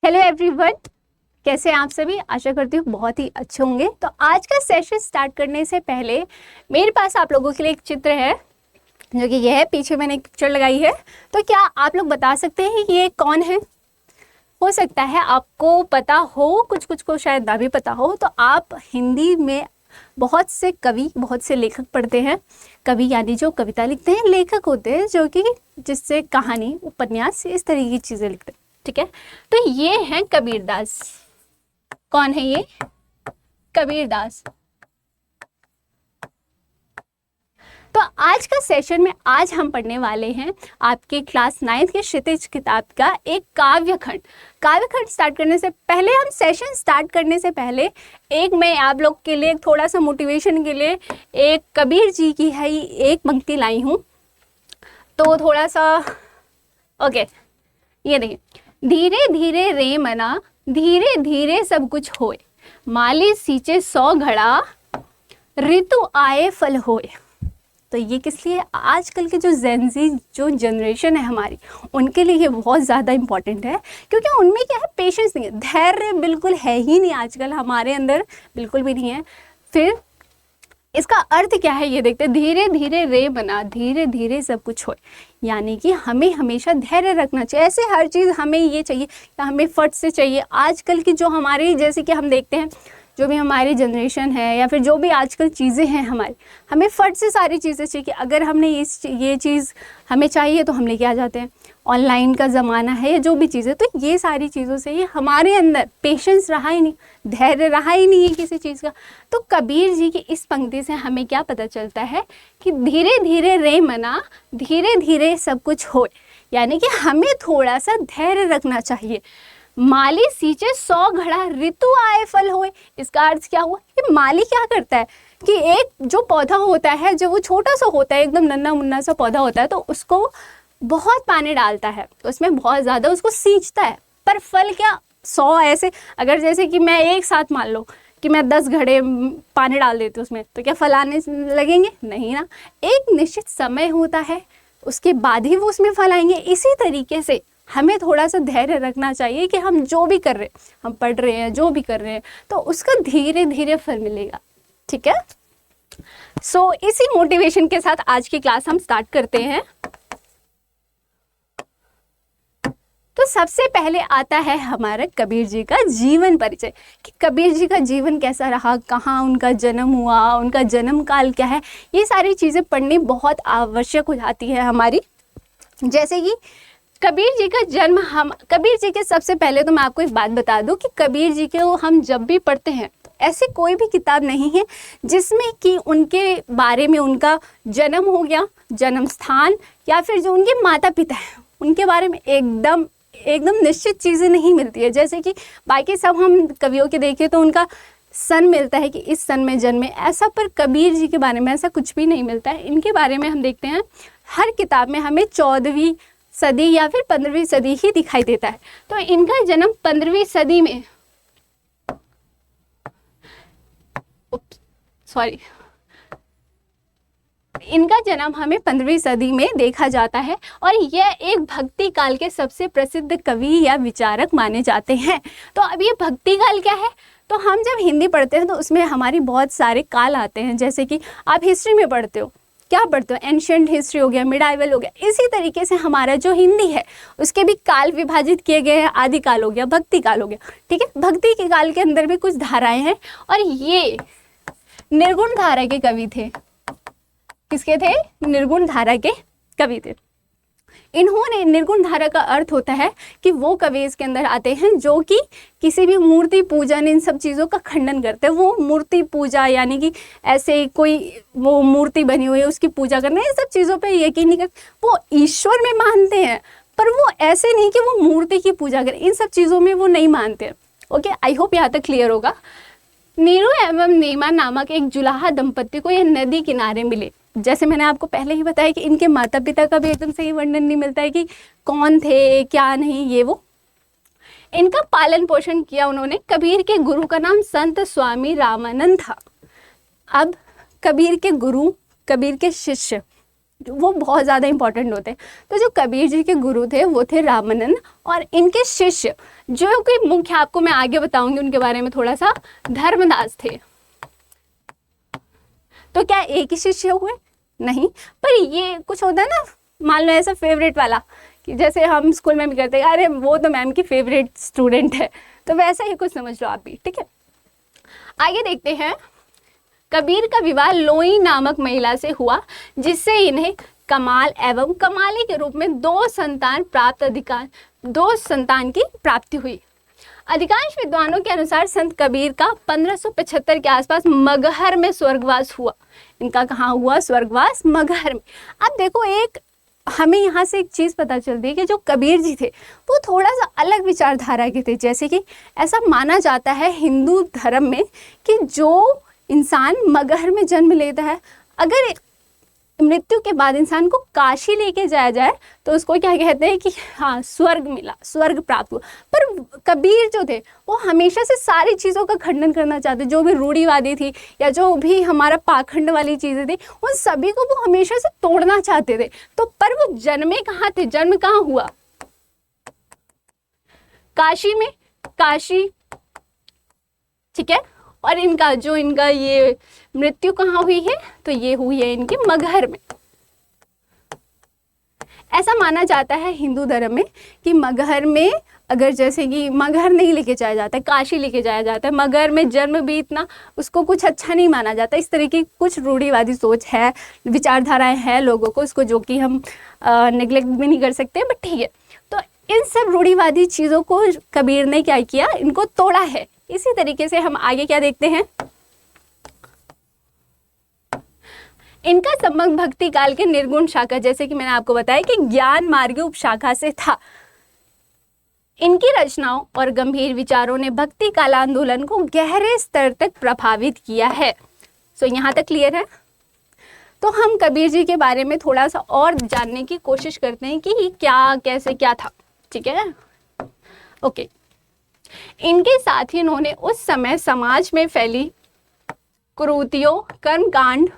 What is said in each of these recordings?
Hello everyone, कैसे हैं आप सभी। आशा करती हूँ बहुत ही अच्छे होंगे। तो आज का सेशन स्टार्ट करने से पहले मेरे पास आप लोगों के लिए एक चित्र है, जो कि यह है। पीछे मैंने एक पिक्चर लगाई है। तो क्या आप लोग बता सकते हैं कि ये कौन है? हो सकता है आपको पता हो, कुछ कुछ को शायद ना भी पता हो। तो आप हिंदी में बहुत से कवि, बहुत से लेखक पढ़ते हैं। कवि यानी जो कविता लिखते हैं, लेखक होते हैं जो कि जिससे कहानी, उपन्यास, इस तरह की चीज़ें लिखते हैं। ठीक है, तो ये हैं कबीरदास। कौन है ये? कबीरदास। तो आज का सेशन में आज हम पढ़ने वाले हैं आपके क्लास 9th के क्षितिज किताब का एक काव्यखंड। काव्यखंड स्टार्ट करने से पहले, हम सेशन स्टार्ट करने से पहले एक मैं आप लोग के लिए थोड़ा सा मोटिवेशन के लिए एक कबीर जी की है एक पंक्ति लाई हूँ। तो थोड़ा सा ओके, ये देखिए। धीरे धीरे रे मना, धीरे धीरे सब कुछ होए, माली सींचे 100 घड़ा, ऋतु आए फल होए। तो ये किस लिए? आजकल के जो जेनजी जो जनरेशन है हमारी, उनके लिए ये बहुत ज़्यादा इम्पॉर्टेंट है, क्योंकि उनमें क्या है, पेशेंस नहीं है, धैर्य बिल्कुल है ही नहीं आजकल हमारे अंदर, बिल्कुल भी नहीं है। फिर इसका अर्थ क्या है ये देखते हैं। धीरे धीरे रे बना, धीरे धीरे सब कुछ हो, यानी कि हमें हमेशा धैर्य रखना चाहिए। ऐसे हर चीज़ हमें ये चाहिए कि हमें फट से चाहिए। आजकल की जो हमारी, जैसे कि हम देखते हैं, जो भी हमारी जनरेशन है या फिर जो भी आजकल चीज़ें हैं हमारी, हमें फट से सारी चीज़ें चाहिए कि अगर हमने ये चीज़ हमें चाहिए तो हम लेके आ जाते हैं। ऑनलाइन का ज़माना है या जो भी चीज़ें, तो ये सारी चीज़ों से ही हमारे अंदर पेशेंस रहा ही नहीं, धैर्य रहा ही नहीं है किसी चीज़ का। तो कबीर जी की इस पंक्ति से हमें क्या पता चलता है कि धीरे धीरे रे मना, धीरे धीरे सब कुछ हो, यानी कि हमें थोड़ा सा धैर्य रखना चाहिए। माली सींचे 100 घड़ा, ऋतु आए फल होए। इसका अर्थ क्या हुआ कि माली क्या करता है कि एक जो पौधा होता है, जो वो छोटा सा होता है, एकदम नन्हा मुन्ना सा पौधा होता है, तो उसको बहुत पानी डालता है, तो उसमें बहुत ज़्यादा उसको सींचता है, पर फल क्या 100 ऐसे, अगर जैसे कि मैं एक साथ मान लो कि मैं 10 घड़े पानी डाल देती हूँ उसमें, तो क्या फल आने लगेंगे? नहीं ना। एक निश्चित समय होता है, उसके बाद ही वो उसमें फल आएंगे। इसी तरीके से हमें थोड़ा सा धैर्य रखना चाहिए कि हम जो भी कर रहे हैं, हम पढ़ रहे हैं, जो भी कर रहे हैं, तो उसका धीरे धीरे फल मिलेगा। ठीक है, सो इसी मोटिवेशन के साथ आज की क्लास हम स्टार्ट करते हैं। तो सबसे पहले आता है हमारा कबीर जी का जीवन परिचय, कि कबीर जी का जीवन कैसा रहा, कहाँ उनका जन्म हुआ, उनका जन्म काल क्या है। ये सारी चीज़ें पढ़नी बहुत आवश्यक हो जाती है हमारी। जैसे कि कबीर जी का जन्म, हम कबीर जी के, सबसे पहले तो मैं आपको एक बात बता दूं कि कबीर जी के हम जब भी पढ़ते हैं, ऐसी कोई भी किताब नहीं है जिसमें कि उनके बारे में, उनका जन्म हो गया, जन्म स्थान, या फिर जो उनके माता पिता हैं उनके बारे में एकदम निश्चित चीज़ें नहीं मिलती है। जैसे कि बाकी सब हम कवियों के देखें तो उनका सन मिलता है कि इस सन में जन्मे, ऐसा, पर कबीर जी के बारे में ऐसा कुछ भी नहीं मिलता है। इनके बारे में हम देखते हैं हर किताब में हमें 14वीं सदी या फिर 15वीं सदी ही दिखाई देता है। तो इनका जन्म 15वीं सदी में, इनका जन्म हमें 15वीं सदी में देखा जाता है, और यह एक भक्ति काल के सबसे प्रसिद्ध कवि या विचारक माने जाते हैं। तो अब ये भक्ति काल क्या है? तो हम जब हिंदी पढ़ते हैं तो उसमें हमारी बहुत सारे काल आते हैं। जैसे कि आप हिस्ट्री में पढ़ते हो, क्या पढ़ते हो? एंशिएंट हिस्ट्री हो गया, मिडाइवल हो गया। इसी तरीके से हमारा जो हिंदी है उसके भी काल विभाजित किए गए हैं। आदि काल हो गया, भक्ति काल हो गया। ठीक है, भक्ति के काल के अंदर भी कुछ धाराएं हैं, और ये निर्गुण धारा के कवि थे। किसके थे? निर्गुण धारा के कवि थे। इन्होंने, निर्गुण धारा का अर्थ होता है कि वो कवि इसके अंदर आते हैं जो कि किसी भी मूर्ति पूजन, इन सब चीज़ों का खंडन करते हैं। वो मूर्ति पूजा, यानी कि ऐसे कोई वो मूर्ति बनी हुई है उसकी पूजा करना, इन सब चीज़ों पे यकीन नहीं करते। वो ईश्वर में मानते हैं, पर वो ऐसे नहीं कि वो मूर्ति की पूजा करें, इन सब चीज़ों में वो नहीं मानते। ओके, आई होप यहाँ तक क्लियर होगा। नीरू एवं नीमा नामक एक जुलाहा दंपत्ति को यह नदी किनारे मिले। जैसे मैंने आपको पहले ही बताया कि इनके माता पिता का भी एकदम सही वर्णन नहीं मिलता है कि कौन थे, क्या नहीं, ये वो। इनका पालन पोषण किया उन्होंने। कबीर के गुरु का नाम संत स्वामी रामानंद था। अब कबीर के गुरु, कबीर के शिष्य वो बहुत ज़्यादा इंपॉर्टेंट होते हैं। तो जो कबीर जी के गुरु थे वो थे रामानंद, और इनके शिष्य जो कि मुख्य, आपको मैं आगे बताऊंगी उनके बारे में थोड़ा सा, धर्मदास थे। तो क्या एक ही शिष्य हुए? नहीं, पर ये कुछ होता है ना, मान लो ऐसा फेवरेट वाला, कि जैसे हम स्कूल में भी करते हैं, अरे वो तो मैम की फेवरेट स्टूडेंट है, तो वैसा ही कुछ समझ लो आप भी, ठीक है। आगे देखते हैं। कबीर का विवाह लोई नामक महिला से हुआ, जिससे इन्हें कमाल एवं कमाली के रूप में दो संतान की प्राप्ति हुई। अधिकांश विद्वानों के अनुसार संत कबीर का 1575 के आसपास मगहर में स्वर्गवास हुआ। इनका कहाँ हुआ स्वर्गवास? मगहर में। अब देखो, एक हमें यहाँ से एक चीज़ पता चलती है कि जो कबीर जी थे वो थोड़ा सा अलग विचारधारा के थे। जैसे कि ऐसा माना जाता है हिंदू धर्म में कि जो इंसान मगहर में जन्म लेता है, अगर मृत्यु के बाद इंसान को काशी लेके जाया जाए तो उसको क्या कहते हैं कि हाँ स्वर्ग मिला, स्वर्ग प्राप्त हुआ। पर कबीर जो थे वो हमेशा से सारी चीज़ों का खंडन करना चाहते, जो भी रूढ़िवादी थी या जो भी हमारा पाखंड वाली चीज़ें थी उन सभी को वो हमेशा से तोड़ना चाहते थे। तो पर वो जन्मे कहाँ थे? जन्म कहाँ हुआ? काशी में, काशी, ठीक है। और इनका ये मृत्यु कहाँ हुई है? तो ये हुई है इनके मगहर में। ऐसा माना जाता है हिंदू धर्म में कि मगहर में, अगर जैसे कि मगहर नहीं लेके जाया जाता है, काशी लेके जाया जाता है, मगहर में जन्म भी इतना उसको कुछ अच्छा नहीं माना जाता। इस तरह की कुछ रूढ़िवादी सोच है, विचारधाराएं हैं लोगों को, इसको जो कि हम नेग्लेक्ट भी नहीं कर सकते, बट ठीक है। तो इन सब रूढ़िवादी चीज़ों को कबीर ने क्या किया? इनको तोड़ा है। इसी तरीके से हम आगे क्या देखते हैं, इनका संबंध भक्ति काल के निर्गुण शाखा, जैसे कि मैंने आपको बताया कि ज्ञान मार्ग उपशाखा से था। इनकी रचनाओं और गंभीर विचारों ने भक्ति काल आंदोलन को गहरे स्तर तक प्रभावित किया है। सो यहाँ तक क्लियर है। तो हम कबीर जी के बारे में थोड़ा सा और जानने की कोशिश करते हैं कि क्या, कैसे, क्या था, ठीक है। ओके। इनके साथ ही इन्होंने उस समय समाज में फैली कुरीतियों, कर्मकांड,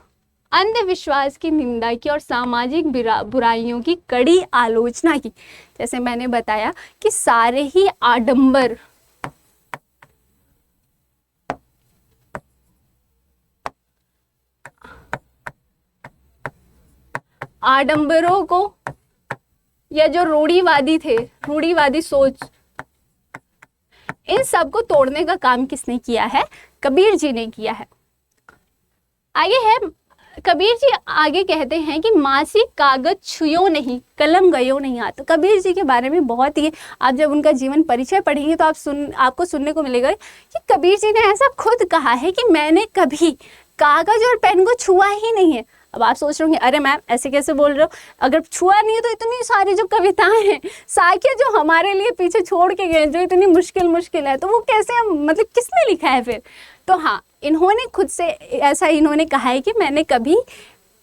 अंधविश्वास की निंदा की और सामाजिक बुराइयों की कड़ी आलोचना की। जैसे मैंने बताया कि सारे ही आडंबरों को, या जो रूढ़िवादी थे, रूढ़िवादी सोच, इन सब को तोड़ने का काम किसने किया है? कबीर जी ने किया है। आगे है, कबीर जी आगे कहते हैं कि मासी कागज छुयो नहीं, कलम गयो नहीं हाथ। कबीर जी के बारे में बहुत ही, आप जब उनका जीवन परिचय पढ़ेंगे तो आपको सुनने को मिलेगा कि कबीर जी ने ऐसा खुद कहा है कि मैंने कभी कागज और पेन को छुआ ही नहीं है। अब आप सोच रहे होंगे अरे मैम ऐसे कैसे बोल रहे हो, अगर छुआ नहीं है तो इतनी सारी जो कविताएं हैं, साकिया जो हमारे लिए पीछे छोड़ के गए, जो इतनी मुश्किल है, तो वो कैसे, मतलब किसने लिखा है फिर? तो हाँ, इन्होंने खुद से ऐसा इन्होंने कहा है कि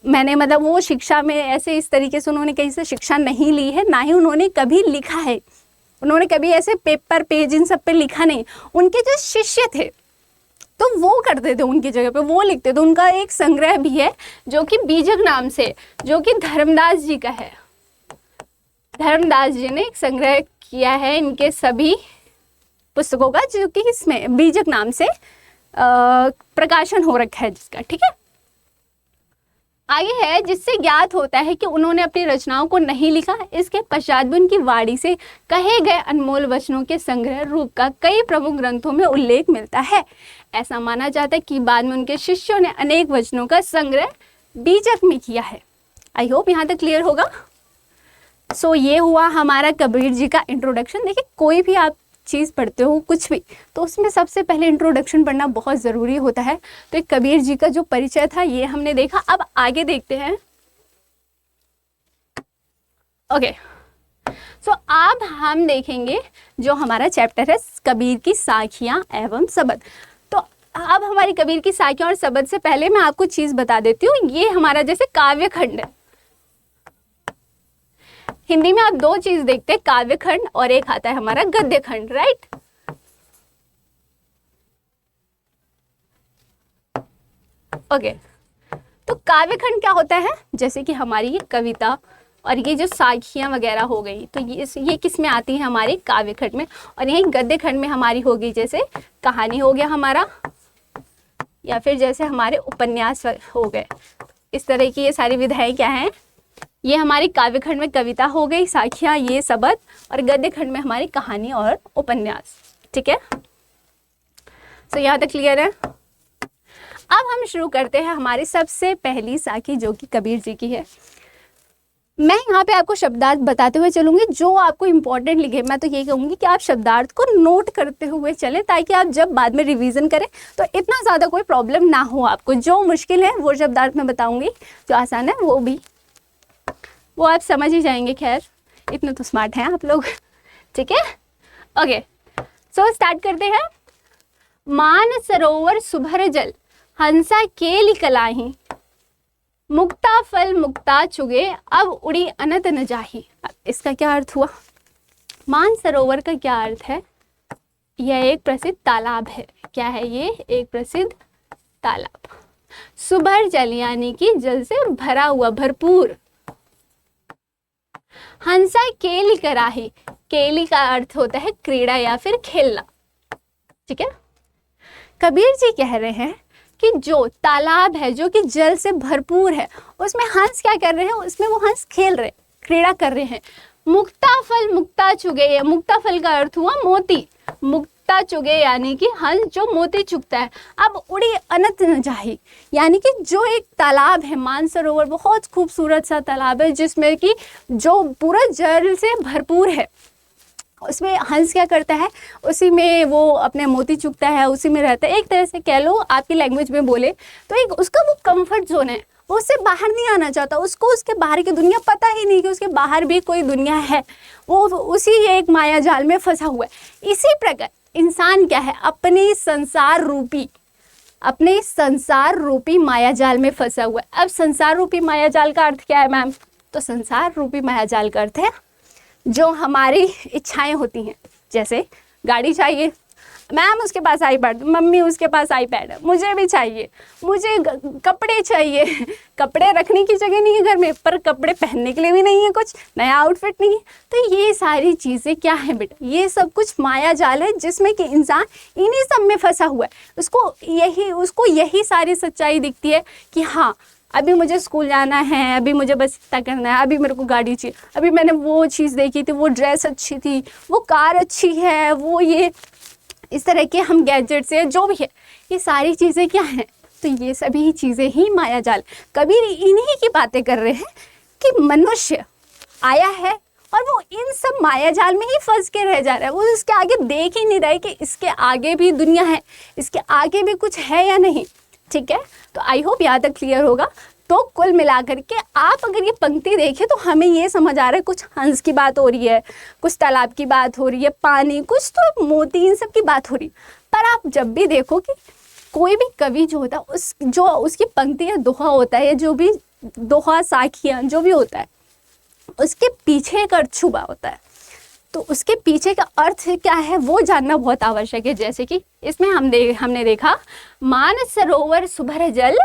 मैंने मतलब वो शिक्षा में ऐसे इस तरीके से उन्होंने कहीं से शिक्षा नहीं ली है, ना ही उन्होंने कभी लिखा है। उन्होंने कभी ऐसे पेपर पेज इन सब पे लिखा नहीं। उनके जो शिष्य थे तो वो करते थे, उनकी जगह पे वो लिखते थे। उनका एक संग्रह भी है जो कि बीजक नाम से, जो कि धर्मदास जी का है। धर्मदास जी ने एक संग्रह किया है इनके सभी पुस्तकों का, जो कि इसमें बीजक नाम से प्रकाशन हो रखा है जिसका, ठीक है। आगे है, जिससे ज्ञात होता है कि उन्होंने अपनी रचनाओं को नहीं लिखा। इसके पश्चात भी उनकी वाणी से कहे गए अनमोल वचनों के संग्रह रूप का कई प्रमुख ग्रंथों में उल्लेख मिलता है। ऐसा माना जाता है कि बाद में उनके शिष्यों ने अनेक वचनों का संग्रह बीजक में किया है। आई होप यहाँ तक क्लियर होगा। सो ये हुआ हमारा कबीर जी का इंट्रोडक्शन। देखिए, कोई भी आप चीज़ पढ़ते हो कुछ भी, तो उसमें सबसे पहले इंट्रोडक्शन पढ़ना बहुत ज़रूरी होता है। तो एक कबीर जी का जो परिचय था ये हमने देखा। अब आगे देखते हैं। ओके, सो अब हम देखेंगे जो हमारा चैप्टर है कबीर की साखियाँ एवं सबद। तो अब हमारी कबीर की साखियाँ और सबद से पहले मैं आपको चीज़ बता देती हूँ। ये हमारा जैसे काव्य खंड है। हिंदी में आप दो चीज देखते हैं, काव्य खंड और एक आता है हमारा गद्य खंड, राइट। ओके, तो काव्यखंड क्या होता है, जैसे कि हमारी ये कविता और ये जो साखियाँ वगैरह हो गई, तो ये किस में आती है, हमारे काव्यखंड में। और यही गद्य खंड में हमारी होगी, जैसे कहानी हो गया हमारा, या फिर जैसे हमारे उपन्यास हो गए। इस तरह की ये सारी विधाएं क्या हैं, ये हमारी काव्यखंड में कविता हो गई, साखियाँ, ये सबद, और गद्य खंड में हमारी कहानी और उपन्यास। ठीक है, तो यहाँ तक क्लियर है। अब हम शुरू करते हैं हमारी सबसे पहली साखी, जो कि कबीर जी की है। मैं यहाँ पे आपको शब्दार्थ बताते हुए चलूंगी, जो आपको इंपॉर्टेंट लिखे। मैं तो ये कहूँगी कि आप शब्दार्थ को नोट करते हुए चलें, ताकि आप जब बाद में रिवीजन करें तो इतना ज़्यादा कोई प्रॉब्लम ना हो आपको। जो मुश्किल है वो शब्दार्थ मैं बताऊंगी, जो आसान है वो आप समझ ही जाएंगे। खैर, इतने तो स्मार्ट हैं आप लोग। ठीक है, ओके, सो स्टार्ट करते हैं। मान सरोवर सुभर जल, हंसा केली कलाही, मुक्ता फल मुक्ता चुगे, अब उड़ी अनंत न जाही। अब इसका क्या अर्थ हुआ? मान सरोवर का क्या अर्थ है? यह एक प्रसिद्ध तालाब है। क्या है ये? एक प्रसिद्ध तालाब। सुभर जल यानी कि जल से भरा हुआ, भरपूर। हंसा केली कराही, केली का अर्थ होता है क्रीड़ा या फिर खेलना। ठीक है, कबीर जी कह रहे हैं कि जो तालाब है, जो कि जल से भरपूर है, उसमें हंस क्या कर रहे हैं? उसमें वो हंस खेल रहे, क्रीड़ा कर रहे हैं। मुक्ता फल मुक्ता चुगे, मुक्ता फल का अर्थ हुआ मोती। मुक्ता चुगे यानी कि हंस जो मोती चुगता है। अब उड़ी अनंत न जाही, यानी कि जो एक तालाब है, मानसरोवर, बहुत खूबसूरत सा तालाब है, जिसमें कि जो पूरा जल से भरपूर है, उसमें हंस क्या करता है? उसी में वो अपने मोती चुगता है, उसी में रहता है। एक तरह से कह लो, आपकी लैंग्वेज में बोले तो एक उसका वो कंफर्ट जोन है, वो उससे बाहर नहीं आना चाहता। उसको उसके बाहर की दुनिया पता ही नहीं कि उसके बाहर भी कोई दुनिया है। वो उसी एक माया जाल में फंसा हुआ है। इसी प्रकार इंसान क्या है? अपने संसार रूपी माया जाल में फंसा हुआ है। अब संसार रूपी माया जाल का अर्थ क्या है मैम? तो संसार रूपी माया जाल का अर्थ है जो हमारी इच्छाएं होती हैं। जैसे गाड़ी चाहिए, मैम उसके पास आईपैड, मम्मी उसके पास आईपैड है, मुझे भी चाहिए। मुझे कपड़े चाहिए, कपड़े रखने की जगह नहीं है घर में, पर कपड़े पहनने के लिए भी नहीं है, कुछ नया आउटफिट नहीं है। तो ये सारी चीज़ें क्या है बेटा? ये सब कुछ माया जाल है, जिसमें कि इंसान इन्हीं सब में फंसा हुआ है। उसको यही सारी सच्चाई दिखती है कि हाँ, अभी मुझे स्कूल जाना है, अभी मुझे बस इतना करना है, अभी मेरे को गाड़ी चाहिए, अभी मैंने वो चीज़ देखी थी, वो ड्रेस अच्छी थी, वो कार अच्छी है, वो ये इस तरह के हम गैजेट्स है, जो भी है, ये सारी चीज़ें क्या हैं? तो ये सभी चीज़ें ही माया जाल। कबीर इन्हीं की बातें कर रहे हैं कि मनुष्य आया है और वो इन सब माया जाल में ही फंस के रह जा रहा है। वो इसके आगे देख ही नहीं रहा है कि इसके आगे भी दुनिया है, इसके आगे भी कुछ है या नहीं। ठीक है, तो आई होप यहाँ तक क्लियर होगा। तो कुल मिलाकर के आप अगर ये पंक्ति देखें तो हमें ये समझ आ रहा है, कुछ हंस की बात हो रही है, कुछ तालाब की बात हो रही है, पानी, कुछ तो मोती, इन सब की बात हो रही है। पर आप जब भी देखो कि कोई भी कवि जो होता है, जो उसकी पंक्ति या दोहा होता है, या जो भी दोहा, साखियाँ, जो भी होता है, उसके पीछे एक अर्थ छुपा होता है। तो उसके पीछे का अर्थ क्या है वो जानना बहुत आवश्यक है। जैसे कि इसमें हमने देखा, मानस सरोवर सुभर जल,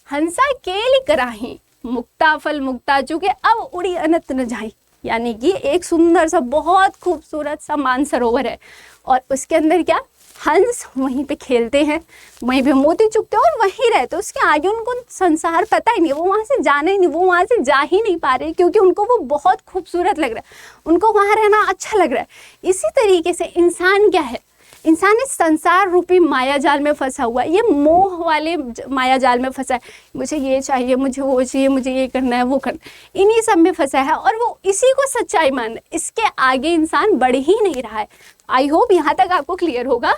हंसा केली कराही, मुक्ता फल मुक्ता चुके, अब उड़ी अनंत न जाही। यानी कि एक सुंदर सा, बहुत खूबसूरत सा मानसरोवर है, और उसके अंदर क्या, हंस वहीं पे खेलते हैं, वहीं पे मोती चुगते हैं और वहीं रहते हैं। उसके आगे उनको संसार पता ही नहीं, वो वहाँ से जाना ही नहीं, वो वहाँ से जा ही नहीं पा रहे, क्योंकि उनको वो बहुत खूबसूरत लग रहा है, उनको वहाँ रहना अच्छा लग रहा है। इसी तरीके से इंसान क्या है? इंसान इस संसार रूपी माया जाल में फंसा हुआ है, ये मोह वाले माया जाल में फंसा है। मुझे ये चाहिए, मुझे वो चाहिए, मुझे ये करना है, वो करना है, इन्हीं सब में फंसा है, और वो इसी को सच्चाई मान रहा है। इसके आगे इंसान बढ़ ही नहीं रहा है। आई होप यहाँ तक आपको क्लियर होगा।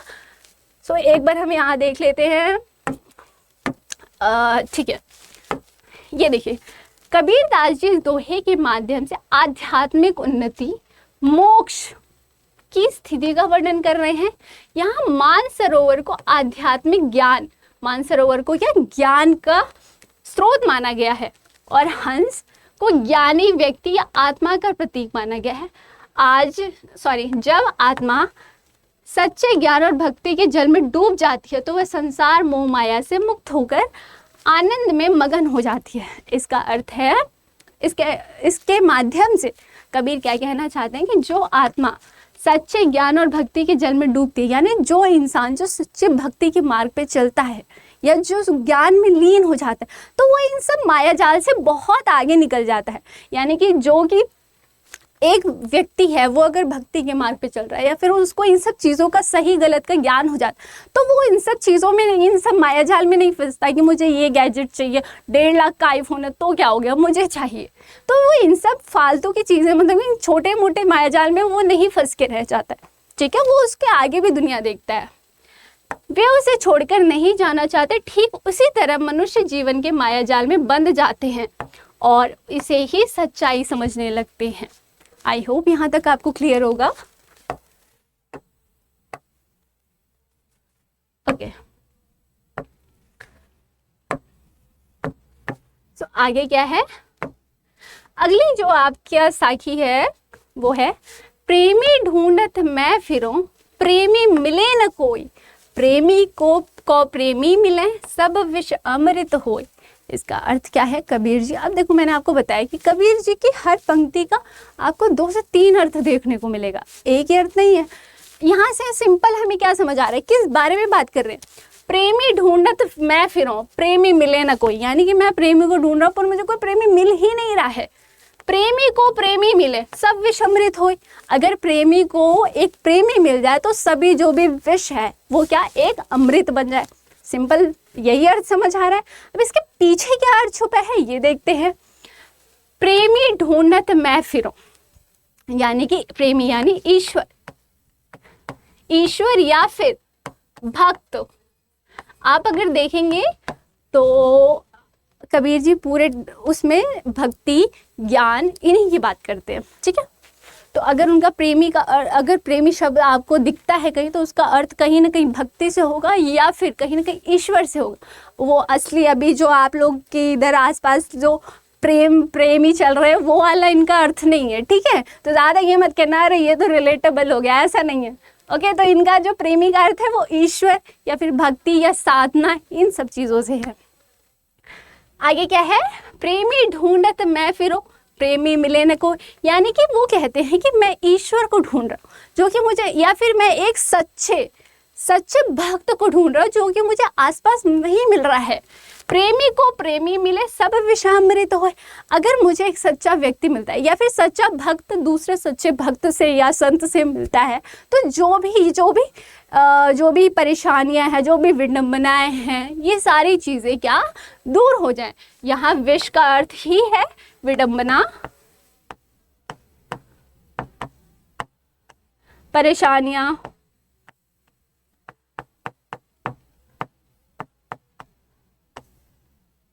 सो एक बार हम यहाँ देख लेते हैं। ठीक है, ये देखिए, कबीर दास जी इस दोहे के माध्यम से आध्यात्मिक उन्नति, मोक्ष की स्थिति का वर्णन कर रहे हैं। यहाँ मानसरोवर को आध्यात्मिक ज्ञान, मानसरोवर को क्या, ज्ञान का स्रोत माना गया है, और हंस को ज्ञानी व्यक्ति या आत्मा का प्रतीक माना गया है। जब आत्मा सच्चे ज्ञान और भक्ति के जल में डूब जाती है, तो वह संसार मोह माया से मुक्त होकर आनंद में मगन हो जाती है। इसका अर्थ है, इसके माध्यम से कबीर क्या कहना चाहते हैं कि जो आत्मा सच्चे ज्ञान और भक्ति के जल में डूबती है, यानी जो इंसान जो सच्चे भक्ति के मार्ग पे चलता है या जो ज्ञान में लीन हो जाता है, तो वो इन सब माया जाल से बहुत आगे निकल जाता है। यानी कि जो कि एक व्यक्ति है वो अगर भक्ति के मार्ग पे चल रहा है या फिर उसको इन सब चीज़ों का सही गलत का ज्ञान हो जाता, तो वो इन सब चीज़ों में, इन सब माया जाल में नहीं फंसता कि मुझे ये गैजेट चाहिए, 1.5 लाख का आईफोन है तो क्या हो गया, मुझे चाहिए। तो वो इन सब फालतू की चीज़ें, मतलब इन छोटे मोटे माया जाल में वो नहीं फंस के रह जाता है, ठीक है। वो उसके आगे भी दुनिया देखता है, वे उसे छोड़कर नहीं जाना चाहते। ठीक उसी तरह मनुष्य जीवन के माया जाल में बंध जाते हैं और इसे ही सच्चाई समझने लगते हैं। आई होप यहाँ तक आपको क्लियर होगा। ओके, तो आगे क्या है, अगली जो आपकी साखी है वो है, प्रेमी ढूंढत मैं फिरूं, प्रेमी मिले न कोई, प्रेमी को प्रेमी मिले, सब विष अमृत होय। इसका अर्थ क्या है कबीर जी, अब देखो मैंने आपको बताया कि कबीर जी की हर पंक्ति का आपको 2 से 3 अर्थ देखने को मिलेगा, एक ही अर्थ नहीं है। यहाँ से सिंपल हमें क्या समझ आ रहा है, किस बारे में बात कर रहे हैं, प्रेमी ढूंढत मैं फिरूं, प्रेमी मिले ना कोई, यानी कि मैं प्रेमी को ढूंढ रहा हूँ पर मुझे कोई प्रेमी मिल ही नहीं रहा है। प्रेमी को प्रेमी मिले, सब विष अमृत होय। अगर प्रेमी को एक प्रेमी मिल जाए तो सभी जो भी विष है वो क्या, एक अमृत बन जाए। सिंपल यही अर्थ समझ आ रहा है। अब इसके पीछे क्या अर्थ छुपा है ये देखते हैं। प्रेमी ढूंढत मैं फिरूं, यानी कि प्रेमी यानी ईश्वर, ईश्वर या फिर भक्त। आप अगर देखेंगे तो कबीर जी पूरे उसमें भक्ति ज्ञान इन्हीं की बात करते हैं, ठीक है। तो अगर उनका प्रेमी का अगर प्रेमी शब्द आपको दिखता है कहीं, तो उसका अर्थ कहीं ना कहीं भक्ति से होगा या फिर कहीं ना कहीं ईश्वर से होगा। वो असली अभी जो आप लोग के इधर आसपास जो प्रेमी चल रहे हैं वो वाला इनका अर्थ नहीं है, ठीक है। तो ज़्यादा ये मत कहना अरे ये तो रिलेटेबल हो गया, ऐसा नहीं है। ओके, तो इनका जो प्रेमी का अर्थ है वो ईश्वर या फिर भक्ति या साधना, इन सब चीज़ों से है। आगे क्या है, प्रेमी ढूंढत मैं फिरूं, प्रेमी मिले न को, यानी कि वो कहते हैं कि मैं ईश्वर को ढूंढ रहा हूँ जो कि मुझे, या फिर मैं एक सच्चे भक्त को ढूंढ रहा हूँ जो कि मुझे आसपास नहीं मिल रहा है। प्रेमी को प्रेमी मिले, सब विषामृत होए। अगर मुझे एक सच्चा व्यक्ति मिलता है या फिर सच्चा भक्त दूसरे सच्चे भक्त से या संत से मिलता है, तो जो भी परेशानियां हैं, जो भी विडंबनाएं हैं, ये सारी चीज़ें क्या दूर हो जाएं। यहाँ विष का अर्थ ही है विडंबना, परेशानियां,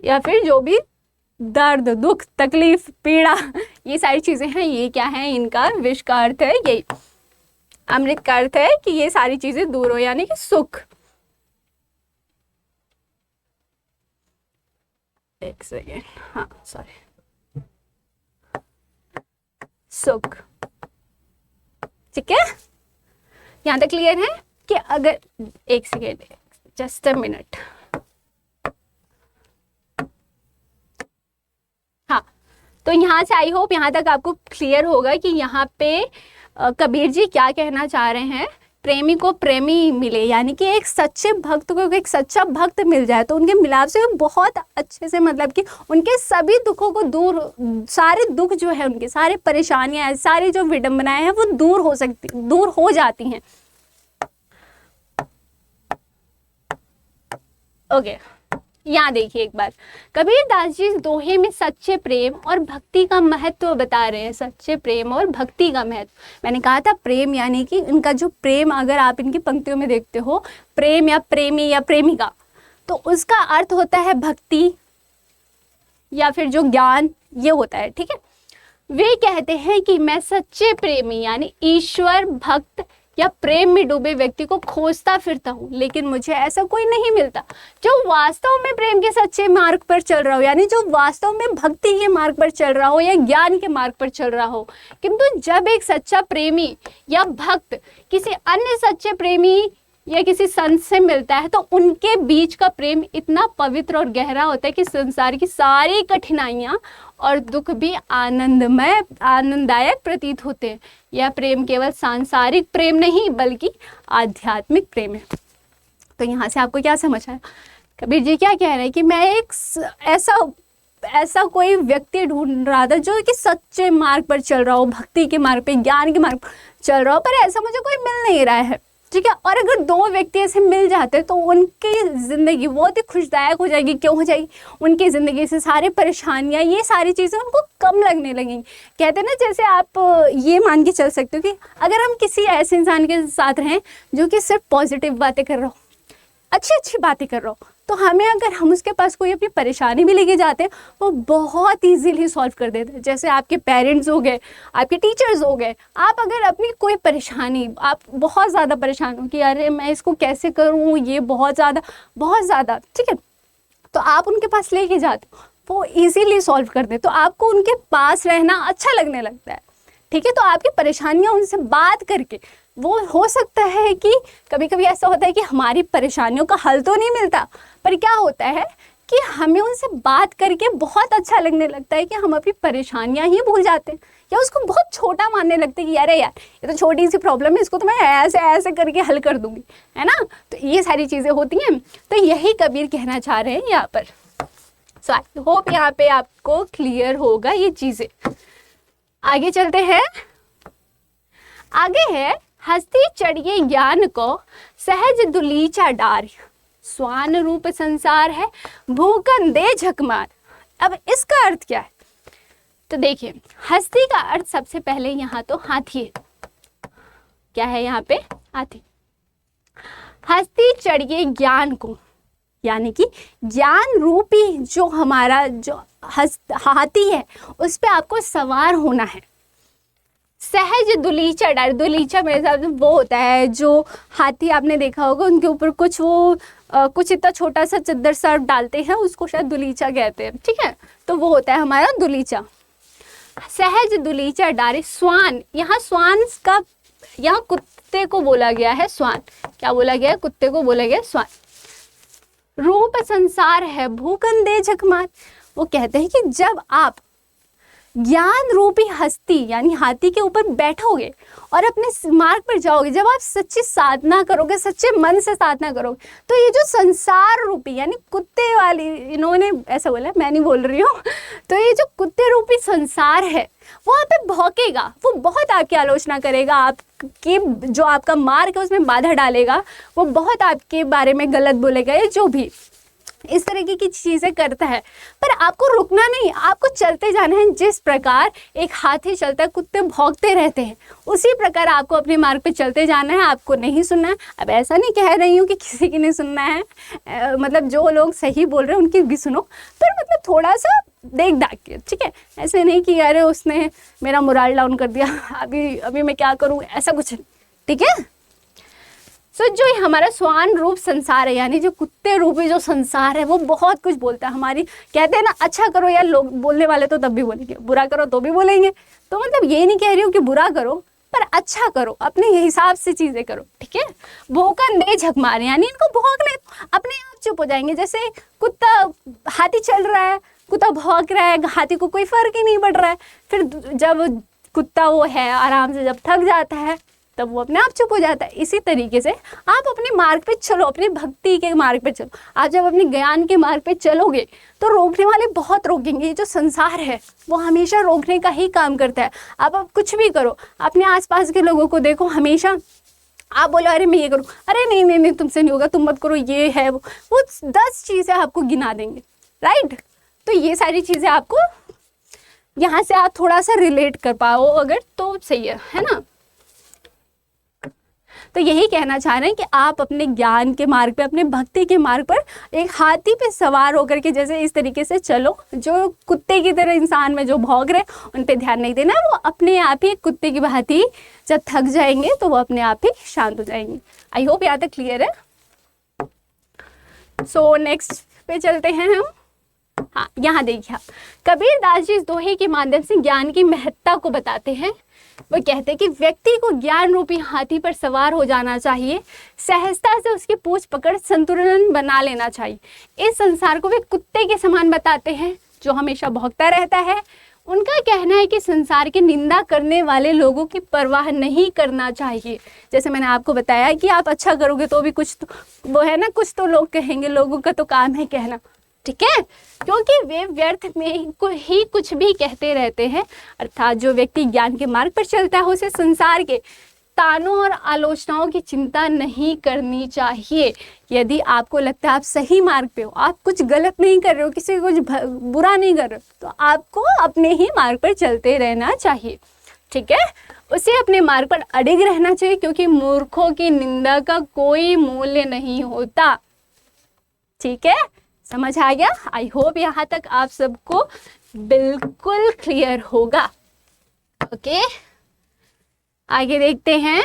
या फिर जो भी दर्द, दुख, तकलीफ, पीड़ा, ये सारी चीजें हैं, ये क्या है, इनका विष का अर्थ है यही। अमृत का अर्थ है कि ये सारी चीजें दूर हो, यानी कि सुख। एक सेकेंड, हाँ सॉरी, सुख, ठीक है। यहां तक क्लियर है कि अगर, एक सेकेंड, जस्ट अ मिनट, हाँ, तो यहाँ से आई होप यहाँ तक आपको क्लियर होगा कि यहाँ पे कबीर जी क्या कहना चाह रहे हैं। प्रेमी को प्रेमी मिले, यानी कि एक सच्चे भक्त को एक सच्चा भक्त मिल जाए तो उनके मिलाप से बहुत अच्छे से, मतलब कि उनके सभी दुखों को दूर, सारे दुख जो है उनके, सारे परेशानियां, सारी जो विडंबनाएं हैं वो दूर हो जाती हैं। ओके, यहाँ देखिए एक बार, कबीर दास जी दोहे में सच्चे प्रेम और भक्ति का महत्व बता रहे हैं। सच्चे प्रेम और भक्ति का महत्व, मैंने कहा था प्रेम यानी कि इनका जो प्रेम, अगर आप इनकी पंक्तियों में देखते हो, प्रेम या प्रेमी या प्रेमिका, तो उसका अर्थ होता है भक्ति या फिर जो ज्ञान, ये होता है, ठीक है। वे कहते हैं कि मैं सच्चे प्रेमी यानी ईश्वर भक्त या प्रेम में डूबे व्यक्ति को खोजता फिरता हूँ, लेकिन मुझे ऐसा कोई नहीं मिलता जो वास्तव में प्रेम के सच्चे मार्ग पर चल रहा हो, यानी जो वास्तव में भक्ति के मार्ग पर चल रहा हो या ज्ञान के मार्ग पर चल रहा हो। किंतु जब एक सच्चा प्रेमी या भक्त किसी अन्य सच्चे प्रेमी या किसी संत से मिलता है तो उनके बीच का प्रेम इतना पवित्र और गहरा होता है कि संसार की सारी कठिनाइयाँ और दुख भी आनंददायक प्रतीत होते हैं। यह प्रेम केवल सांसारिक प्रेम नहीं बल्कि आध्यात्मिक प्रेम है। तो यहाँ से आपको क्या समझ आया? कबीर जी क्या कह रहे हैं कि मैं एक ऐसा कोई व्यक्ति ढूंढ रहा था जो कि सच्चे मार्ग पर चल रहा हो, भक्ति के मार्ग पे, ज्ञान के मार्ग पर चल रहा हो, पर ऐसा मुझे कोई मिल नहीं रहा है। ठीक है, और अगर दो व्यक्ति ऐसे मिल जाते तो उनकी ज़िंदगी बहुत ही खुशदायक हो जाएगी। क्यों हो जाएगी? उनकी ज़िंदगी से सारी परेशानियाँ, ये सारी चीज़ें उनको कम लगने लगेंगी। कहते हैं ना, जैसे आप ये मान के चल सकते हो कि अगर हम किसी ऐसे इंसान के साथ रहें जो कि सिर्फ पॉजिटिव बातें कर रहा हो, अच्छी अच्छी बातें कर रहा हो, तो हमें अगर हम उसके पास कोई अपनी परेशानी भी लेके जाते हैं वो बहुत इजीली सॉल्व कर देते हैं। जैसे आपके पेरेंट्स हो गए, आपके टीचर्स हो गए, आप अगर अपनी कोई परेशानी, आप बहुत ज़्यादा परेशान हो कि अरे मैं इसको कैसे करूँ, ये बहुत ज़्यादा, ठीक है, तो आप उनके पास लेके जाते हो, वो इजीली सॉल्व कर दे, तो आपको उनके पास रहना अच्छा लगने लगता है। ठीक है, तो आपकी परेशानियाँ उनसे बात करके, वो हो सकता है कि कभी कभी ऐसा होता है कि हमारी परेशानियों का हल तो नहीं मिलता, पर क्या होता है कि हमें उनसे बात करके बहुत अच्छा लगने लगता है कि हम अपनी परेशानियां ही भूल जाते हैं या उसको बहुत छोटा मानने लगते हैं कि अरे यार ये तो छोटी सी प्रॉब्लम है, इसको तो मैं ऐसे ऐसे करके हल कर दूंगी, है ना। तो ये सारी चीज़ें होती हैं। तो यही कबीर कहना चाह रहे हैं यहाँ पर। सो आई होप यहाँ पे आपको क्लियर होगा ये चीज़ें। आगे चलते हैं। आगे है, हस्ती चढ़िए ज्ञान को सहज दुलीचा डार, स्वान रूप संसार है भूकन दे झकमार। अब इसका अर्थ क्या है? तो देखिए, हस्ती का अर्थ सबसे पहले यहाँ तो हाथी है। क्या है यहाँ पे? हाथी। हस्ती चढ़िए ज्ञान को, यानी कि ज्ञान रूपी जो हमारा जो हाथी है उस पे आपको सवार होना है। सहज दुलीचा डार, दुलीचा मेरे हिसाब से वो होता है जो हाथी आपने देखा होगा, उनके ऊपर कुछ वो कुछ इतना छोटा सा चद्दर सा डालते हैं, उसको शायद दुलीचा कहते हैं। ठीक है, तो वो होता है हमारा दुलीचा। सहज दुलीचा डारे स्वान, यहाँ स्वान का, यहाँ कुत्ते को बोला गया है स्वान। क्या बोला गया है? कुत्ते को बोला गया स्वान। रूप संसार है भूकन दे झकमार, वो कहते हैं कि जब आप ज्ञान रूपी हस्ती यानी हाथी के ऊपर बैठोगे और अपने मार्ग पर जाओगे, जब आप सच्ची साधना करोगे, सच्चे मन से साधना करोगे, तो ये जो संसार रूपी यानी कुत्ते वाली, इन्होंने ऐसा बोला, मैं नहीं बोल रही हूँ, तो ये जो कुत्ते रूपी संसार है वो आप पे भौंकेगा, वो बहुत आपकी आलोचना करेगा, आपके जो आपका मार्ग है उसमें बाधा डालेगा, वो बहुत आपके बारे में गलत बोलेगा, ये जो भी इस तरीके की चीज़ें करता है। पर आपको रुकना नहीं, आपको चलते जाना है। जिस प्रकार एक हाथी चलता है, कुत्ते भौंकते रहते हैं, उसी प्रकार आपको अपने मार्ग पे चलते जाना है, आपको नहीं सुनना है। अब ऐसा नहीं कह रही हूँ कि किसी की नहीं सुनना है, मतलब जो लोग सही बोल रहे हैं उनकी भी सुनो, पर मतलब थोड़ा सा देख दाख के, ठीक है। ऐसे नहीं कि अरे उसने मेरा मोरल डाउन कर दिया, अभी मैं क्या करूँ, ऐसा कुछ, ठीक है। तो जो हमारा स्वान रूप संसार है, यानी जो कुत्ते रूपी जो संसार है, वो बहुत कुछ बोलता है हमारी। कहते हैं ना, अच्छा करो यार, लोग बोलने वाले तो तब भी बोलेंगे, बुरा करो तो भी बोलेंगे। तो मतलब ये नहीं कह रही हूँ कि बुरा करो, पर अच्छा करो, अपने हिसाब से चीज़ें करो, ठीक है। भौंकन दे झक मारे, यानी इनको भौंकने, अपने आप चुप हो जाएंगे। जैसे कुत्ता, हाथी चल रहा है, कुत्ता भौंक रहा है, हाथी को कोई फर्क ही नहीं पड़ रहा है। फिर जब कुत्ता वो है आराम से जब थक जाता है तब वो अपने आप चुप हो जाता है। इसी तरीके से आप अपने मार्ग पे चलो, अपनी भक्ति के मार्ग पे चलो। आप जब अपने ज्ञान के मार्ग पे चलोगे तो रोकने वाले बहुत रोकेंगे। ये जो संसार है वो हमेशा रोकने का ही काम करता है। आप कुछ भी करो, अपने आसपास के लोगों को देखो, हमेशा आप बोलो अरे मैं ये करूँ, अरे नहीं तुमसे नहीं होगा, तुम मत करो, ये है वो 10 चीज़ें आपको गिना देंगे, राइट। तो ये सारी चीज़ें आपको यहाँ से आप थोड़ा सा रिलेट कर पाओ अगर, तो सही है ना। तो यही कहना चाह रहे हैं कि आप अपने ज्ञान के मार्ग पे, अपने भक्ति के मार्ग पर एक हाथी पे सवार होकर के जैसे इस तरीके से चलो। जो कुत्ते की तरह इंसान में जो भौंक रहे उन पे ध्यान नहीं देना, वो अपने आप ही कुत्ते की भांति जब थक जाएंगे तो वो अपने आप ही शांत हो जाएंगे। आई होप यहाँ तक क्लियर है। सो नेक्स्ट पे चलते हैं हम। हाँ, यहाँ देखिए आप, कबीर दास जी इस दोहे के माध्यम से ज्ञान की महत्ता को बताते हैं। वो कहते हैं कि व्यक्ति को ज्ञान रूपी हाथी पर सवार हो जाना चाहिए, सहजता से उसकी पूंछ पकड़ संतुलन बना लेना चाहिए। इस संसार को वे कुत्ते के समान बताते हैं जो हमेशा भौंकता रहता है। उनका कहना है कि संसार की निंदा करने वाले लोगों की परवाह नहीं करना चाहिए। जैसे मैंने आपको बताया कि आप अच्छा करोगे तो भी कुछ तो वो है ना, कुछ तो लोग कहेंगे, लोगों का तो काम है कहना, ठीक है, क्योंकि वे व्यर्थ में ही कुछ भी कहते रहते हैं। अर्थात जो व्यक्ति ज्ञान के मार्ग पर चलता है उसे संसार के तानों और आलोचनाओं की चिंता नहीं करनी चाहिए। यदि आपको लगता है आप सही मार्ग पे हो, आप कुछ गलत नहीं कर रहे हो, किसी को कुछ बुरा नहीं कर रहे हो, तो आपको अपने ही मार्ग पर चलते रहना चाहिए, ठीक है। उसे अपने मार्ग पर अडिग रहना चाहिए, क्योंकि मूर्खों की निंदा का कोई मूल्य नहीं होता, ठीक है। समझ आ गया? आई होप यहाँ तक आप सबको बिल्कुल क्लियर होगा। ओके, आगे देखते हैं।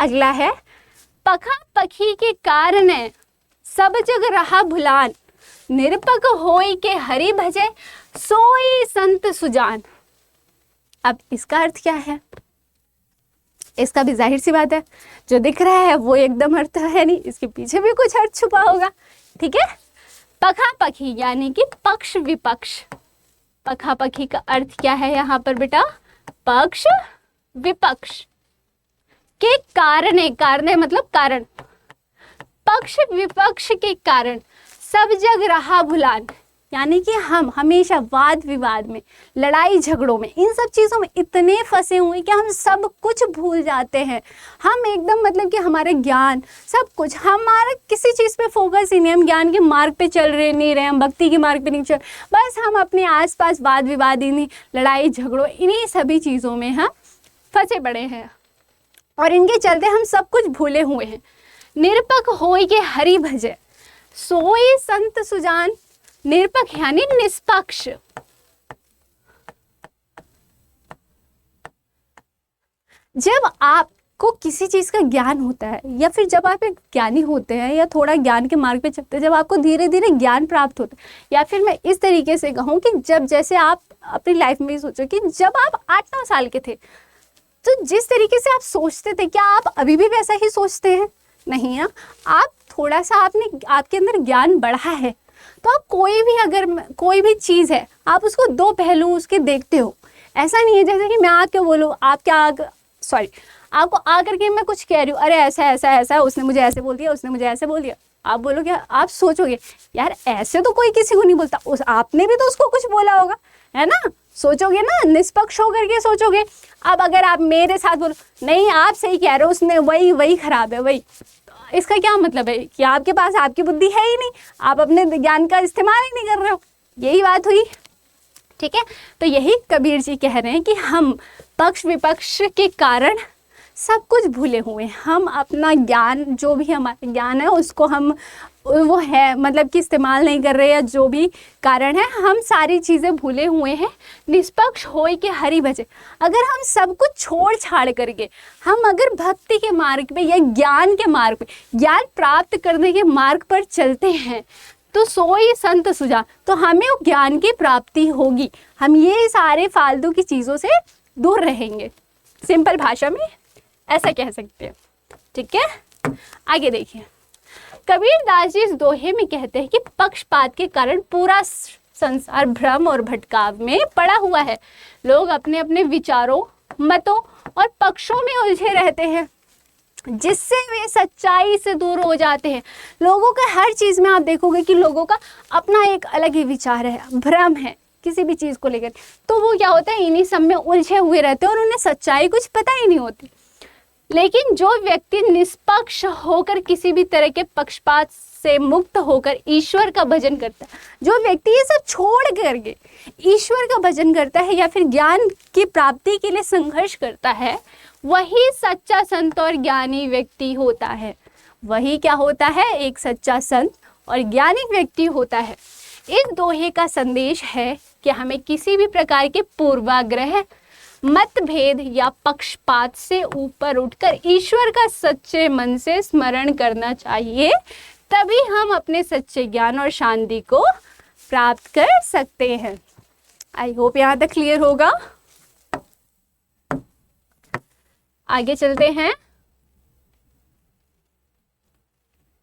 अगला है, पखा पखी के कारण सब जग रहा भुलान, निरपक होई के हरि भजे, सोई संत सुजान। अब इसका अर्थ क्या है? इसका भी जाहिर सी बात है, जो दिख रहा है वो एकदम अर्थ है नहीं, इसके पीछे भी कुछ अर्थ छुपा होगा, ठीक है। पखा पखी यानी कि पक्ष विपक्ष। पखा पखी का अर्थ क्या है यहाँ पर बेटा? पक्ष विपक्ष के कारण है, कारण है मतलब कारण, पक्ष विपक्ष के कारण सब जग रहा भुलान, यानी कि हम हमेशा वाद विवाद में, लड़ाई झगड़ों में, इन सब चीज़ों में इतने फंसे हुए कि हम सब कुछ भूल जाते हैं। हम एकदम मतलब कि हमारे ज्ञान सब कुछ, हमारा किसी चीज़ पे फोकस ही नहीं, हम ज्ञान के मार्ग पे चल रहे नहीं रहे, हम भक्ति के मार्ग पे नहीं चल, बस हम अपने आसपास वाद विवाद, इन्हीं लड़ाई झगड़ों, इन्हीं सभी चीज़ों में हम फंसे पड़े हैं और इनके चलते हम सब कुछ भूले हुए हैं। निरपक होई के हरि भजे, सोई संत सुजान। निरपक यानी निष्पक्ष, जब आपको किसी चीज का ज्ञान होता है या फिर जब आप एक ज्ञानी होते हैं या थोड़ा ज्ञान के मार्ग पे चलते हैं, जब आपको धीरे धीरे ज्ञान प्राप्त होता है, या फिर मैं इस तरीके से कहूँ कि जब जैसे आप अपनी लाइफ में सोचो कि जब आप 8-9 साल के थे तो जिस तरीके से आप सोचते थे, क्या आप अभी भी वैसा ही सोचते हैं? नहीं ना, आप थोड़ा सा आपके अंदर ज्ञान बढ़ा है तो आप कोई भी चीज़ है आप उसको दो पहलू उसके देखते हो। ऐसा नहीं है जैसे कि मैं आके बोलूँ, आपको आकर के मैं कुछ कह रही हूँ, अरे ऐसा ऐसा ऐसा, उसने मुझे ऐसे बोल दिया, उसने मुझे ऐसे बोल दिया, आप बोलोगे, आप सोचोगे यार ऐसे तो कोई किसी को नहीं बोलता, आपने भी तो उसको कुछ बोला होगा, है ना, सोचोगे ना, निष्पक्ष होकर के सोचोगे। अब अगर आप मेरे साथ बोलो नहीं आप सही कह रहे हो, उसने वही खराब है, वही, इसका क्या मतलब है कि आपके पास आपकी बुद्धि है ही नहीं, आप अपने ज्ञान का इस्तेमाल ही नहीं कर रहे हो, यही बात हुई, ठीक है। तो यही कबीर जी कह रहे हैं कि हम पक्ष विपक्ष के कारण सब कुछ भूले हुए हैं। हम अपना ज्ञान, जो भी हमारा ज्ञान है उसको हम वो है मतलब कि इस्तेमाल नहीं कर रहे, या जो भी कारण है हम सारी चीज़ें भूले हुए हैं। निष्पक्ष होय के हरि भजे, अगर हम सब कुछ छोड़ छाड़ करके हम अगर भक्ति के मार्ग पे या ज्ञान के मार्ग पे, ज्ञान प्राप्त करने के मार्ग पर चलते हैं तो सोई संत सुजा, तो हमें वो ज्ञान की प्राप्ति होगी, हम ये सारे फालतू की चीज़ों से दूर रहेंगे। सिंपल भाषा में ऐसा कह सकते हैं, ठीक है। आगे देखिए, कबीर दास जी इस दोहे में कहते हैं कि पक्षपात के कारण पूरा संसार भ्रम और भटकाव में पड़ा हुआ है। लोग अपने अपने विचारों, मतों और पक्षों में उलझे रहते हैं, जिससे वे सच्चाई से दूर हो जाते हैं। लोगों का हर चीज़ में आप देखोगे कि लोगों का अपना एक अलग ही विचार है, भ्रम है किसी भी चीज़ को लेकर, तो वो क्या होता है, इन्हीं सब में उलझे हुए रहते हैं और उन्हें सच्चाई कुछ पता ही नहीं होती। लेकिन जो व्यक्ति निष्पक्ष होकर किसी भी तरह के पक्षपात से मुक्त होकर ईश्वर का भजन करता है, जो व्यक्ति ये सब छोड़ करके ईश्वर का भजन करता है या फिर ज्ञान की प्राप्ति के लिए संघर्ष करता है, वही सच्चा संत और ज्ञानी व्यक्ति होता है। वही क्या होता है, एक सच्चा संत और ज्ञानी व्यक्ति होता है। इस दोहे का संदेश है कि हमें किसी भी प्रकार के पूर्वाग्रह, मतभेद या पक्षपात से ऊपर उठकर ईश्वर का सच्चे मन से स्मरण करना चाहिए, तभी हम अपने सच्चे ज्ञान और शांति को प्राप्त कर सकते हैं। आई होप यहाँ तक क्लियर होगा। आगे चलते हैं,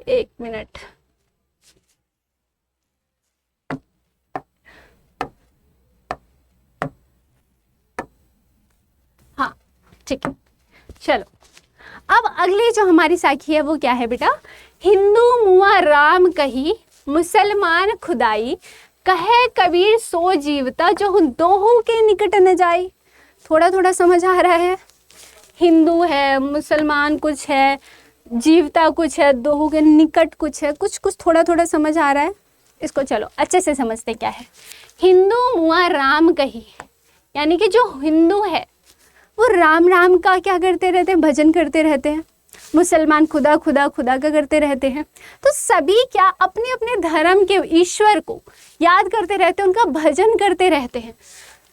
1 मिनट। हाँ ठीक है, चलो अब अगली जो हमारी साखी है वो क्या है बेटा? हिंदू मुआ राम कही, मुसलमान खुदाई, कहे कबीर सो जीवता, जो दोहू के निकट न जाई। थोड़ा थोड़ा समझ आ रहा है? हिंदू है, मुसलमान कुछ है, जीवता कुछ है, दोहू के निकट कुछ है, कुछ कुछ थोड़ा थोड़ा समझ आ रहा है। इसको चलो अच्छे से समझते क्या है। हिंदू मुआ राम कही, यानी कि जो हिंदू है वो राम राम का क्या करते रहते हैं? भजन करते रहते हैं। मुसलमान खुदा खुदा खुदा का करते रहते हैं। तो सभी क्या अपने अपने धर्म के ईश्वर को याद करते रहते हैं, उनका भजन करते रहते हैं।